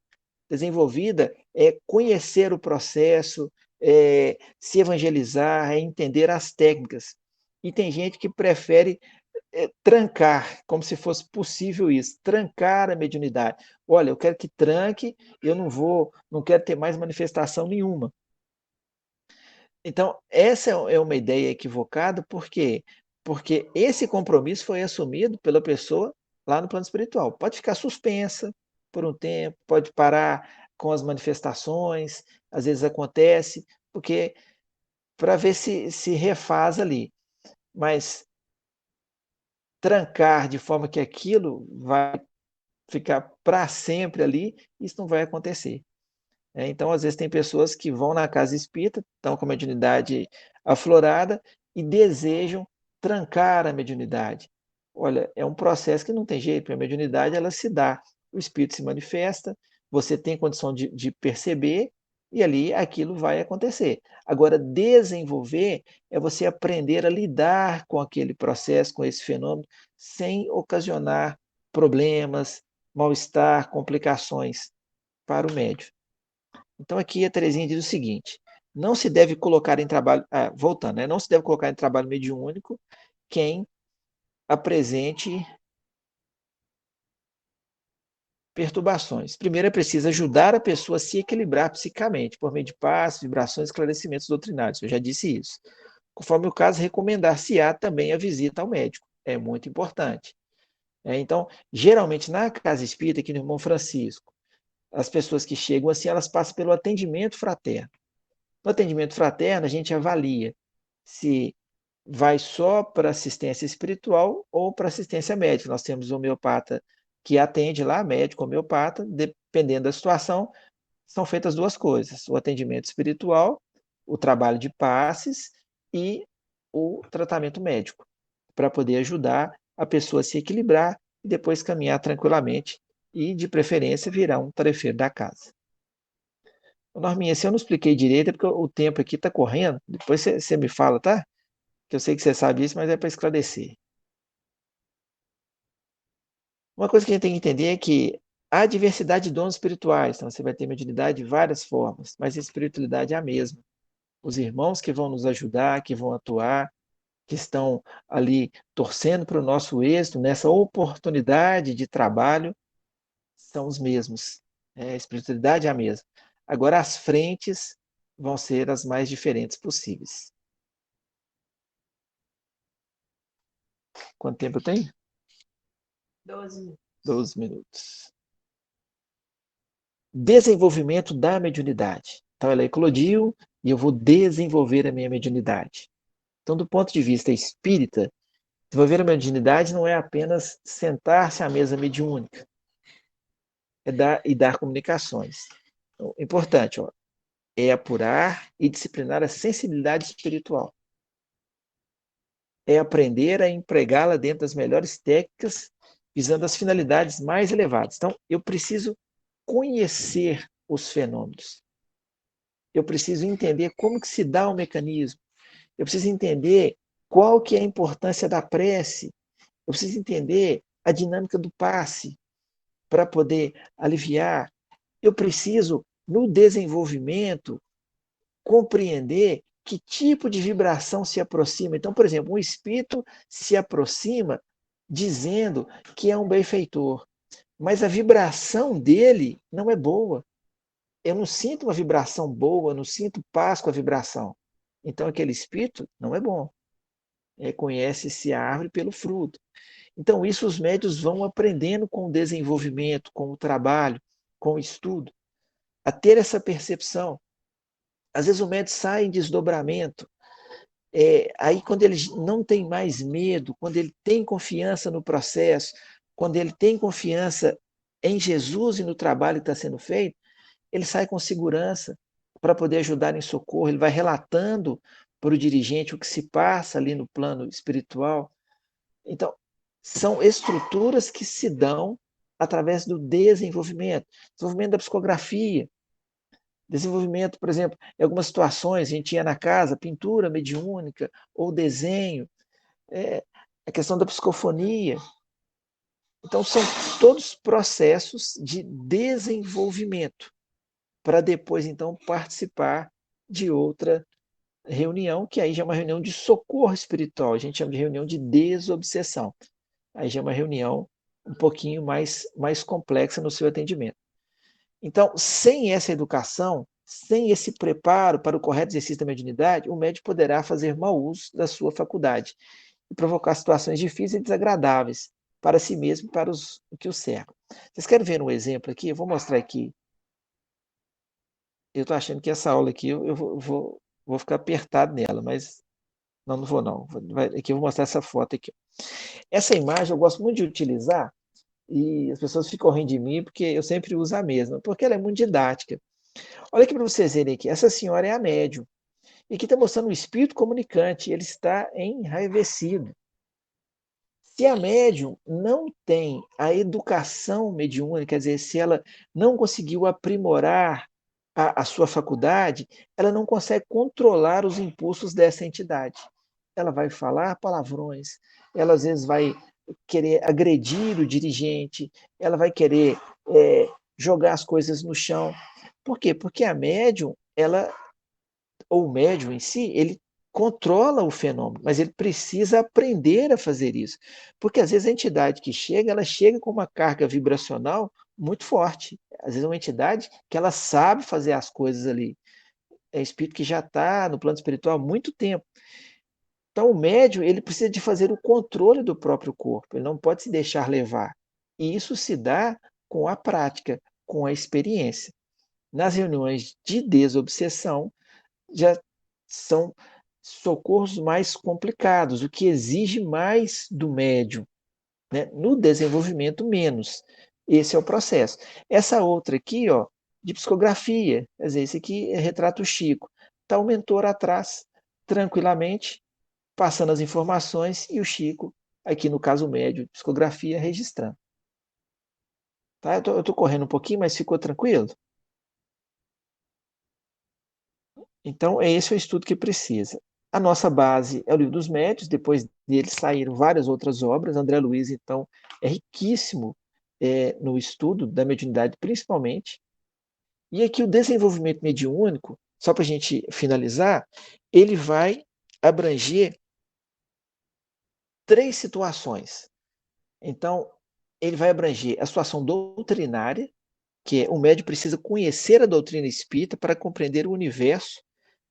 Desenvolvida é conhecer o processo, se evangelizar, é entender as técnicas. E tem gente que prefere trancar, como se fosse possível isso, trancar a mediunidade. Olha, eu quero que tranque, eu não quero ter mais manifestação nenhuma. Então, essa é uma ideia equivocada, por quê? Porque esse compromisso foi assumido pela pessoa lá no plano espiritual. Pode ficar suspensa por um tempo, pode parar com as manifestações, às vezes acontece, porque para ver se refaz ali. Mas trancar de forma que aquilo vai ficar para sempre ali, isso não vai acontecer. Então, às vezes, tem pessoas que vão na casa espírita, estão com a mediunidade aflorada e desejam trancar a mediunidade. Olha, é um processo que não tem jeito, a mediunidade ela se dá, o espírito se manifesta, você tem condição de perceber e ali aquilo vai acontecer. Agora, desenvolver é você aprender a lidar com aquele processo, com esse fenômeno, sem ocasionar problemas, mal-estar, complicações para o médium. Então, aqui a Terezinha diz o seguinte: não se deve colocar em trabalho, voltando, né? Não se deve colocar em trabalho mediúnico quem apresente perturbações. Primeiro é preciso ajudar a pessoa a se equilibrar psicamente, por meio de passos, vibrações e esclarecimentos doutrinários. Eu já disse isso. Conforme o caso, recomendar-se-á também a visita ao médico. É muito importante. Então, geralmente na casa espírita, aqui no Irmão Francisco, as pessoas que chegam assim, elas passam pelo atendimento fraterno. No atendimento fraterno, a gente avalia se vai só para assistência espiritual ou para assistência médica. Nós temos o homeopata que atende lá, médico homeopata, dependendo da situação, são feitas duas coisas: o atendimento espiritual, o trabalho de passes e o tratamento médico, para poder ajudar a pessoa a se equilibrar e depois caminhar tranquilamente e, de preferência, virar um tarefeiro da casa. Norminha, se eu não expliquei direito é porque o tempo aqui está correndo. Depois você me fala, tá? Que eu sei que você sabe isso, mas é para esclarecer. Uma coisa que a gente tem que entender é que há diversidade de dons espirituais. Então, você vai ter mediunidade de várias formas, mas a espiritualidade é a mesma. Os irmãos que vão nos ajudar, que vão atuar, que estão ali torcendo para o nosso êxito, nessa oportunidade de trabalho, são os mesmos. A espiritualidade é a mesma. Agora, as frentes vão ser as mais diferentes possíveis. Quanto tempo eu tenho? 12. 12 minutos. Desenvolvimento da mediunidade. Então, ela eclodiu e eu vou desenvolver a minha mediunidade. Então, do ponto de vista espírita, desenvolver a mediunidade não é apenas sentar-se à mesa mediúnica, é dar comunicações. Então, importante, ó, é apurar e disciplinar a sensibilidade espiritual. É aprender a empregá-la dentro das melhores técnicas, visando as finalidades mais elevadas. Então, eu preciso conhecer os fenômenos. Eu preciso entender como que se dá o mecanismo. Eu preciso entender qual que é a importância da prece. Eu preciso entender a dinâmica do passe para poder aliviar. Eu preciso, no desenvolvimento, compreender que tipo de vibração se aproxima. Então, por exemplo, um espírito se aproxima dizendo que é um benfeitor, mas a vibração dele não é boa. Eu não sinto uma vibração boa, não sinto paz com a vibração. Então, aquele espírito não é bom. Conhece-se a árvore pelo fruto. Então, isso os médios vão aprendendo com o desenvolvimento, com o trabalho, com o estudo, a ter essa percepção. Às vezes o médio sai em desdobramento. Aí, quando ele não tem mais medo, quando ele tem confiança no processo, quando ele tem confiança em Jesus e no trabalho que está sendo feito, ele sai com segurança para poder ajudar em socorro. Ele vai relatando para o dirigente o que se passa ali no plano espiritual. Então, são estruturas que se dão através do desenvolvimento da psicografia, desenvolvimento, por exemplo, em algumas situações, a gente ia na casa, pintura mediúnica ou desenho, a questão da psicofonia. Então, são todos processos de desenvolvimento para depois, então, participar de outra reunião, que aí já é uma reunião de socorro espiritual, a gente chama de reunião de desobsessão. Aí já é uma reunião um pouquinho mais complexa no seu atendimento. Então, sem essa educação, sem esse preparo para o correto exercício da mediunidade, o médium poderá fazer mau uso da sua faculdade e provocar situações difíceis e desagradáveis para si mesmo e para os que o cercam. Vocês querem ver um exemplo aqui? Eu vou mostrar aqui. Eu estou achando que essa aula aqui eu vou ficar apertado nela, mas não vou não. Aqui eu vou mostrar essa foto aqui. Essa imagem eu gosto muito de utilizar e as pessoas ficam rindo de mim porque eu sempre uso a mesma, porque ela é muito didática. Olha aqui para vocês verem aqui. Essa senhora é a médium. E aqui está mostrando o espírito comunicante. Ele está enraivecido. Se a médium não tem a educação mediúnica, quer dizer, se ela não conseguiu aprimorar a sua faculdade, ela não consegue controlar os impulsos dessa entidade. Ela vai falar palavrões, ela às vezes vai querer agredir o dirigente, ela vai querer jogar as coisas no chão. Por quê? Porque a médium, ou o médium em si, ele controla o fenômeno, mas ele precisa aprender a fazer isso. Porque às vezes a entidade que chega, ela chega com uma carga vibracional muito forte. Às vezes é uma entidade que ela sabe fazer as coisas ali. É espírito que já está no plano espiritual há muito tempo. Então o médium, ele precisa de fazer o controle do próprio corpo, ele não pode se deixar levar. E isso se dá com a prática, com a experiência. Nas reuniões de desobsessão, já são socorros mais complicados, o que exige mais do médium, né? No desenvolvimento, menos. Esse é o processo. Essa outra aqui, ó, de psicografia, quer dizer, esse aqui é retrato Chico. Está o mentor atrás, tranquilamente, passando as informações, e o Chico, aqui no caso médio, de psicografia, registrando. Tá? Eu estou correndo um pouquinho, mas ficou tranquilo? Então, é esse o estudo que precisa. A nossa base é o Livro dos Médiuns, depois dele saíram várias outras obras. André Luiz, então, é riquíssimo no estudo da mediunidade, principalmente. E aqui o desenvolvimento mediúnico, só para a gente finalizar, ele vai abranger 3 situações. Então, ele vai abranger a situação doutrinária, que é o médium precisa conhecer a doutrina espírita para compreender o universo,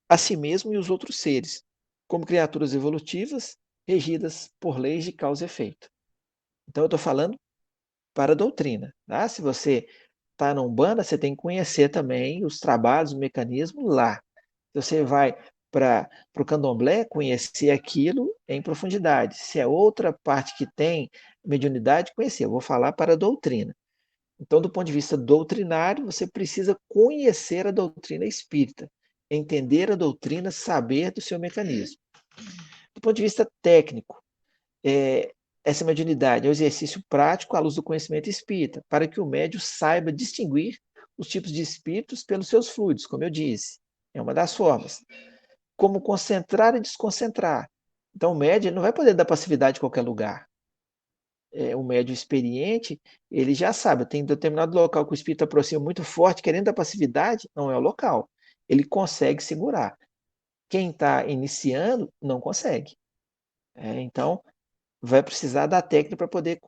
a si mesmo e os outros seres, como criaturas evolutivas regidas por leis de causa e efeito. Então, eu estou falando para a doutrina. Tá? Se você está na Umbanda, você tem que conhecer também os trabalhos, o mecanismo lá. Se você vai para o candomblé, conhecer aquilo em profundidade. Se é outra parte que tem mediunidade, conhecer. Eu vou falar para a doutrina. Então, do ponto de vista doutrinário, você precisa conhecer a doutrina espírita, entender a doutrina, saber do seu mecanismo. Do ponto de vista técnico, essa mediunidade é o exercício prático à luz do conhecimento espírita, para que o médium saiba distinguir os tipos de espíritos pelos seus fluidos, como eu disse. É uma das formas. Como concentrar e desconcentrar. Então, o médium não vai poder dar passividade em qualquer lugar. O médium experiente, ele já sabe, tem determinado local que o espírito aproxima muito forte, querendo dar passividade, não é o local. Ele consegue segurar. Quem está iniciando, não consegue. Então, vai precisar da técnica para poder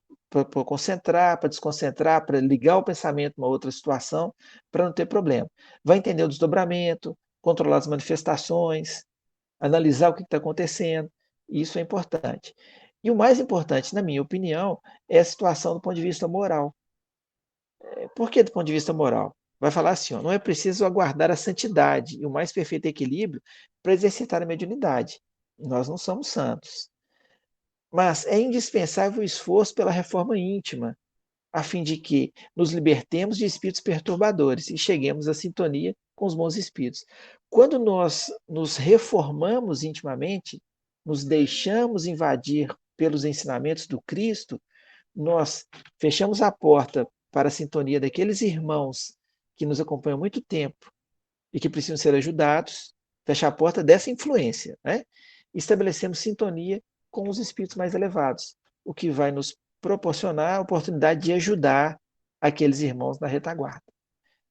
concentrar, para desconcentrar, para ligar o pensamento a uma outra situação, para não ter problema. Vai entender o desdobramento, controlar as manifestações, analisar o que está acontecendo. Isso é importante. E o mais importante, na minha opinião, é a situação do ponto de vista moral. Por que do ponto de vista moral? Vai falar assim, ó, não é preciso aguardar a santidade e o mais perfeito equilíbrio para exercitar a mediunidade. Nós não somos santos. Mas é indispensável o esforço pela reforma íntima, a fim de que nos libertemos de espíritos perturbadores e cheguemos à sintonia com os bons espíritos. Quando nós nos reformamos intimamente, nos deixamos invadir pelos ensinamentos do Cristo, nós fechamos a porta para a sintonia daqueles irmãos que nos acompanham há muito tempo e que precisam ser ajudados, fechar a porta dessa influência, né? Estabelecemos sintonia com os espíritos mais elevados, o que vai nos proporcionar a oportunidade de ajudar aqueles irmãos na retaguarda.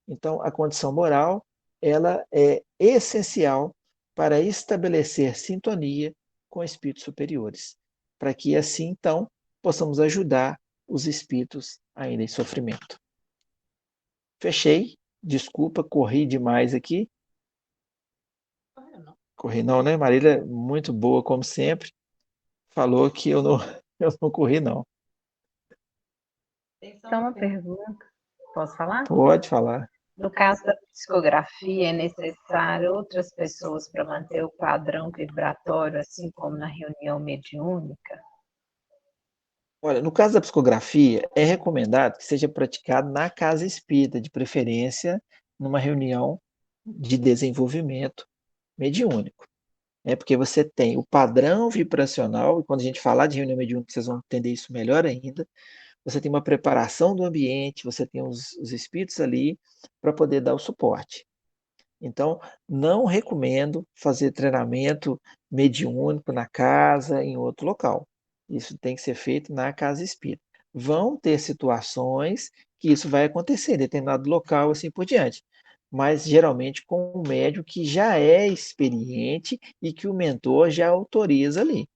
Então, a condição moral, ela é essencial para estabelecer sintonia com espíritos superiores, para que assim, então, possamos ajudar os espíritos ainda em sofrimento. Fechei, desculpa, corri demais aqui. Corri não, né? Marília, muito boa, como sempre, falou que eu não, eu não corri, não. Então, uma pergunta, posso falar? Pode falar. No caso da psicografia, é necessário outras pessoas para manter o padrão vibratório, assim como na reunião mediúnica? Olha, no caso da psicografia, é recomendado que seja praticado na casa espírita, de preferência numa reunião de desenvolvimento mediúnico. É porque você tem o padrão vibracional, e quando a gente falar de reunião mediúnica, vocês vão entender isso melhor ainda. Você tem uma preparação do ambiente, você tem os espíritos ali para poder dar o suporte. Então, não recomendo fazer treinamento mediúnico na casa, em outro local. Isso tem que ser feito na casa espírita. Vão ter situações que isso vai acontecer em determinado local, assim por diante. Mas geralmente com um médium que já é experiente e que o mentor já autoriza ali.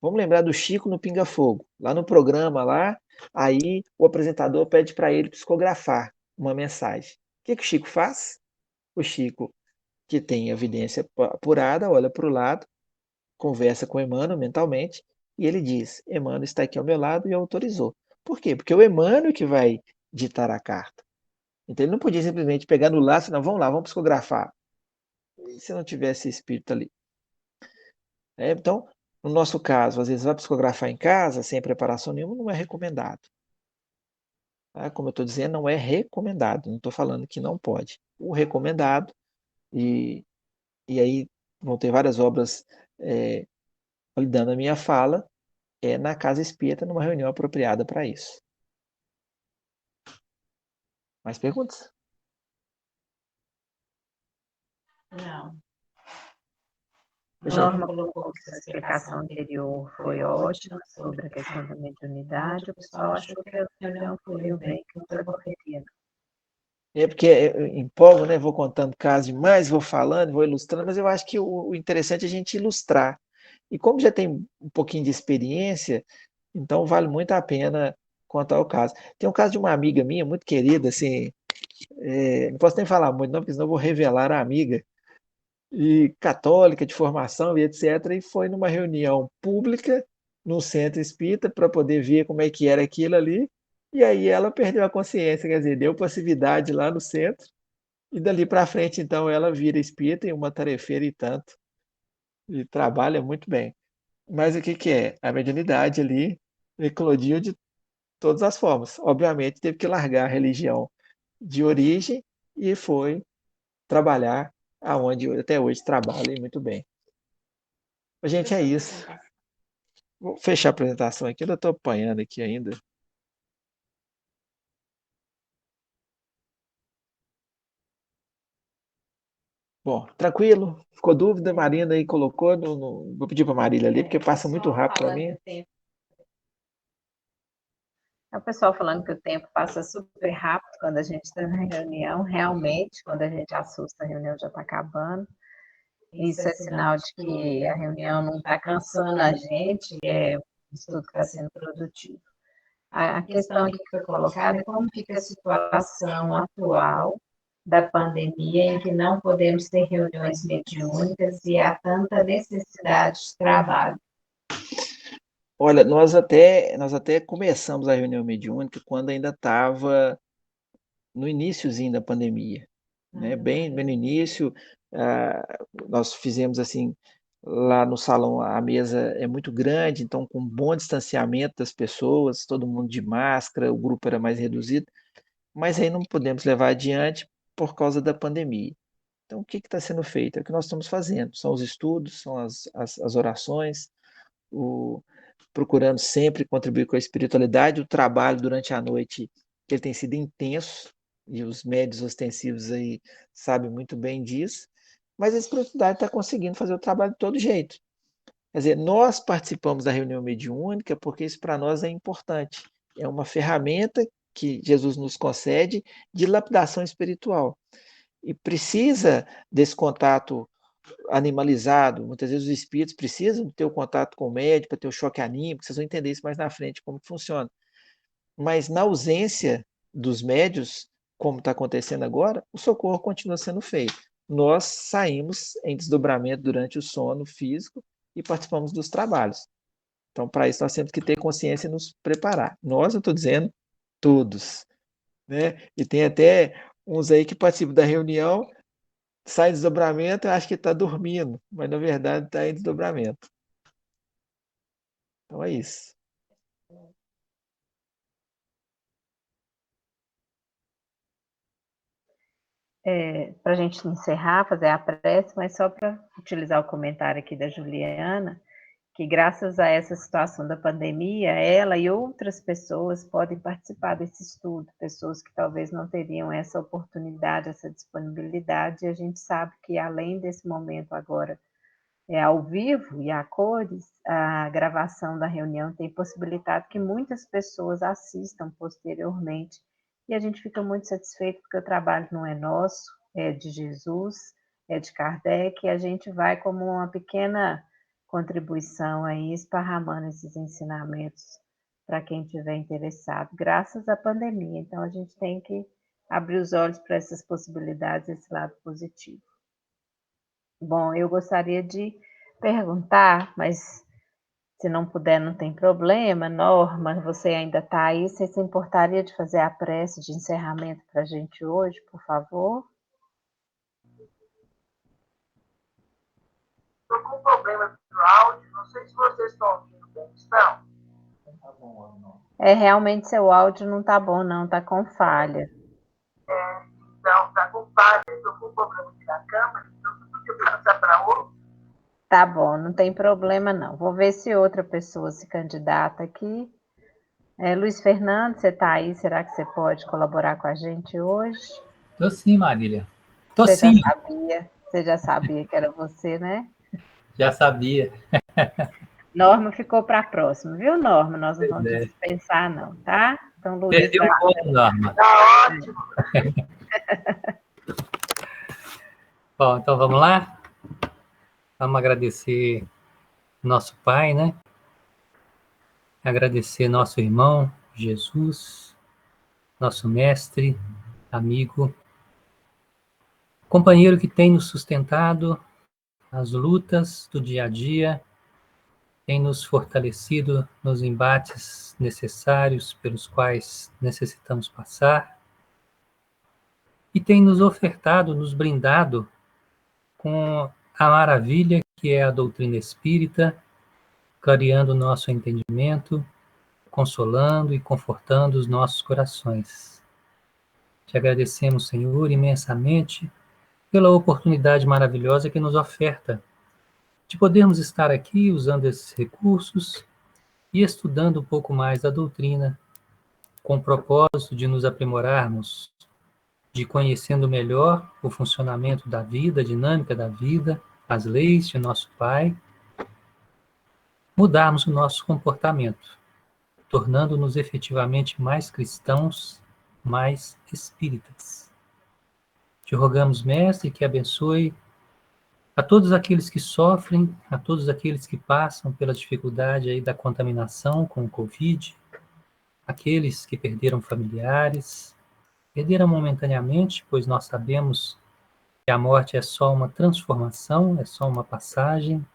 Vamos lembrar do Chico no Pinga Fogo. Lá no programa, lá, aí o apresentador pede para ele psicografar uma mensagem. O que o Chico faz? O Chico, que tem evidência apurada, olha para o lado, conversa com Emmanuel mentalmente, e ele diz: Emmanuel está aqui ao meu lado e autorizou. Por quê? Porque é o Emmanuel que vai ditar a carta. Então ele não podia simplesmente pegar no laço e não, vamos lá, vamos psicografar. E se não tivesse espírito ali? Então, no nosso caso, às vezes vai psicografar em casa, sem preparação nenhuma, não é recomendado. Tá? Como eu estou dizendo, não é recomendado, não estou falando que não pode. O recomendado, e, e aí vão ter várias obras validando a minha fala, é na casa espírita, numa reunião apropriada para isso. Mais perguntas? Não. A Gente, Norma colocou que a explicação anterior foi ótima sobre a questão da mediunidade. O pessoal achou que a reunião fluiu bem, que não foi correria. é porque empolgo, né? Vou contando casos demais, vou falando, vou ilustrando, mas eu acho que o interessante é a gente ilustrar. E como já tem um pouquinho de experiência, então vale muito a pena contar o caso. Tem um caso de uma amiga minha, muito querida, assim, não posso nem falar muito, não, porque senão eu vou revelar a amiga, e católica de formação e etc. E foi numa reunião pública no centro espírita para poder ver como é que era aquilo ali. E aí ela perdeu a consciência, quer dizer, deu passividade lá no centro. E dali para frente, então, ela vira espírita e uma tarefeira e tanto. E trabalha muito bem. Mas o que que é? A mediunidade ali eclodiu de todas as formas. Obviamente, teve que largar a religião de origem e foi trabalhar aonde até hoje trabalha e muito bem. Gente, é isso. Vou fechar a apresentação aqui, eu ainda estou apanhando aqui ainda. Bom, tranquilo. Ficou dúvida? Marina aí colocou. Vou pedir para a Marília ali, porque passa muito rápido para mim. É o pessoal falando que o tempo passa super rápido quando a gente está na reunião, realmente, quando a gente assusta, a reunião já está acabando. Isso é sinal de que a reunião não está cansando a gente, o estudo está sendo produtivo. A questão aqui que foi colocada é como fica a situação atual da pandemia, em que não podemos ter reuniões mediúnicas e há tanta necessidade de trabalho. Olha, nós até começamos a reunião mediúnica quando ainda estava no iniciozinho da pandemia, né? Bem no início, nós fizemos assim, lá no salão a mesa é muito grande, então com bom distanciamento das pessoas, todo mundo de máscara, o grupo era mais reduzido, mas aí não podemos levar adiante por causa da pandemia. Então, o que está sendo feito? É o que nós estamos fazendo, são os estudos, são as orações, procurando sempre contribuir com a espiritualidade. O trabalho durante a noite ele tem sido intenso, e os médios ostensivos aí sabem muito bem disso, mas a espiritualidade está conseguindo fazer o trabalho de todo jeito. Quer dizer, nós participamos da reunião mediúnica porque isso para nós é importante. É uma ferramenta que Jesus nos concede de lapidação espiritual. E precisa desse contato animalizado. Muitas vezes os espíritos precisam ter o contato com o médico para ter o choque anímico. Vocês vão entender isso mais na frente, como que funciona. Mas na ausência dos médios, como está acontecendo agora, o socorro continua sendo feito. Nós saímos em desdobramento durante o sono físico e participamos dos trabalhos. Então, para isso, nós temos que ter consciência e nos preparar. Nós, eu estou dizendo, todos. Né? E tem até uns aí que participam da reunião, sai em desdobramento, eu acho que está dormindo, mas na verdade está em desdobramento. Então é isso. Para a gente encerrar, fazer a prece, mas só para utilizar o comentário aqui da Juliana, que graças a essa situação da pandemia, ela e outras pessoas podem participar desse estudo, pessoas que talvez não teriam essa oportunidade, essa disponibilidade, e a gente sabe que além desse momento agora ao vivo e a cores, a gravação da reunião tem possibilitado que muitas pessoas assistam posteriormente, e a gente fica muito satisfeito porque o trabalho não é nosso, é de Jesus, é de Kardec, e a gente vai como uma pequena contribuição aí, esparramando esses ensinamentos para quem tiver interessado, graças à pandemia. Então, a gente tem que abrir os olhos para essas possibilidades, esse lado positivo. Bom, eu gostaria de perguntar, mas se não puder, não tem problema. Norma, você ainda está aí? Você se importaria de fazer a prece de encerramento para a gente hoje, por favor? Estou com problema no áudio, não sei se vocês estão ouvindo bem. Estão? Realmente seu áudio não está bom, não, está com falha. Então, está com falha, estou com problema aqui na câmera, então se podia passar para outro. Tá bom, não tem problema não. Vou ver se outra pessoa se candidata aqui. Luiz Fernando, você está aí? Será que você pode colaborar com a gente hoje? Tô sim, Marília. Tô Você sim. Você já sabia que era você, né? Já sabia. Norma ficou para a próxima, viu, Norma? Nós não vamos dispensar, não, tá? Então, Luiz Perdeu o ponto, Norma. Tá ótimo. Bom, então vamos lá? Vamos agradecer nosso Pai, né? Agradecer nosso irmão, Jesus, nosso mestre, amigo, companheiro que tem nos sustentado nas lutas do dia a dia, tem nos fortalecido nos embates necessários pelos quais necessitamos passar e tem nos ofertado, nos brindado com a maravilha que é a doutrina espírita, clareando o nosso entendimento, consolando e confortando os nossos corações. Te agradecemos, Senhor, imensamente pela oportunidade maravilhosa que nos oferta de podermos estar aqui usando esses recursos e estudando um pouco mais da doutrina, com o propósito de nos aprimorarmos, de conhecendo melhor o funcionamento da vida, a dinâmica da vida, as leis de nosso Pai, mudarmos o nosso comportamento, tornando-nos efetivamente mais cristãos, mais espíritas. Te rogamos, Mestre, que abençoe a todos aqueles que sofrem, a todos aqueles que passam pela dificuldade aí da contaminação com o Covid, aqueles que perderam familiares, perderam momentaneamente, pois nós sabemos que a morte é só uma transformação, é só uma passagem,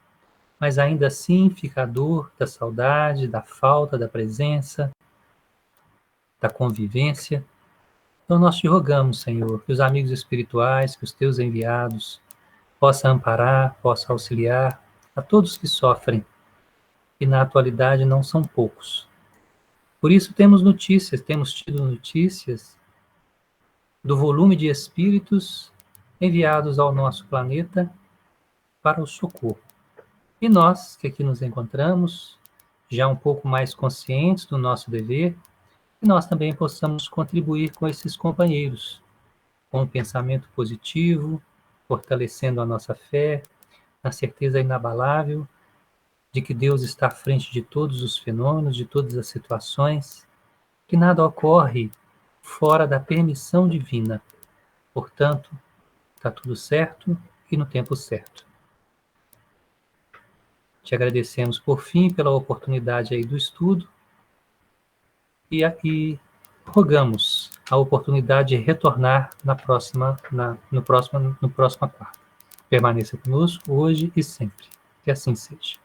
mas ainda assim fica a dor da saudade, da falta, da presença, da convivência. Então nós te rogamos, Senhor, que os amigos espirituais, que os teus enviados possam amparar, possam auxiliar a todos que sofrem, e na atualidade não são poucos. Por isso temos tido notícias do volume de espíritos enviados ao nosso planeta para o socorro. E nós, que aqui nos encontramos, já um pouco mais conscientes do nosso dever, que nós também possamos contribuir com esses companheiros, com um pensamento positivo, fortalecendo a nossa fé, na certeza inabalável de que Deus está à frente de todos os fenômenos, de todas as situações, que nada ocorre fora da permissão divina. Portanto, está tudo certo e no tempo certo. Te agradecemos, por fim, pela oportunidade aí do estudo e rogamos a oportunidade de retornar no próximo quarto. Permaneça conosco hoje e sempre. Que assim seja.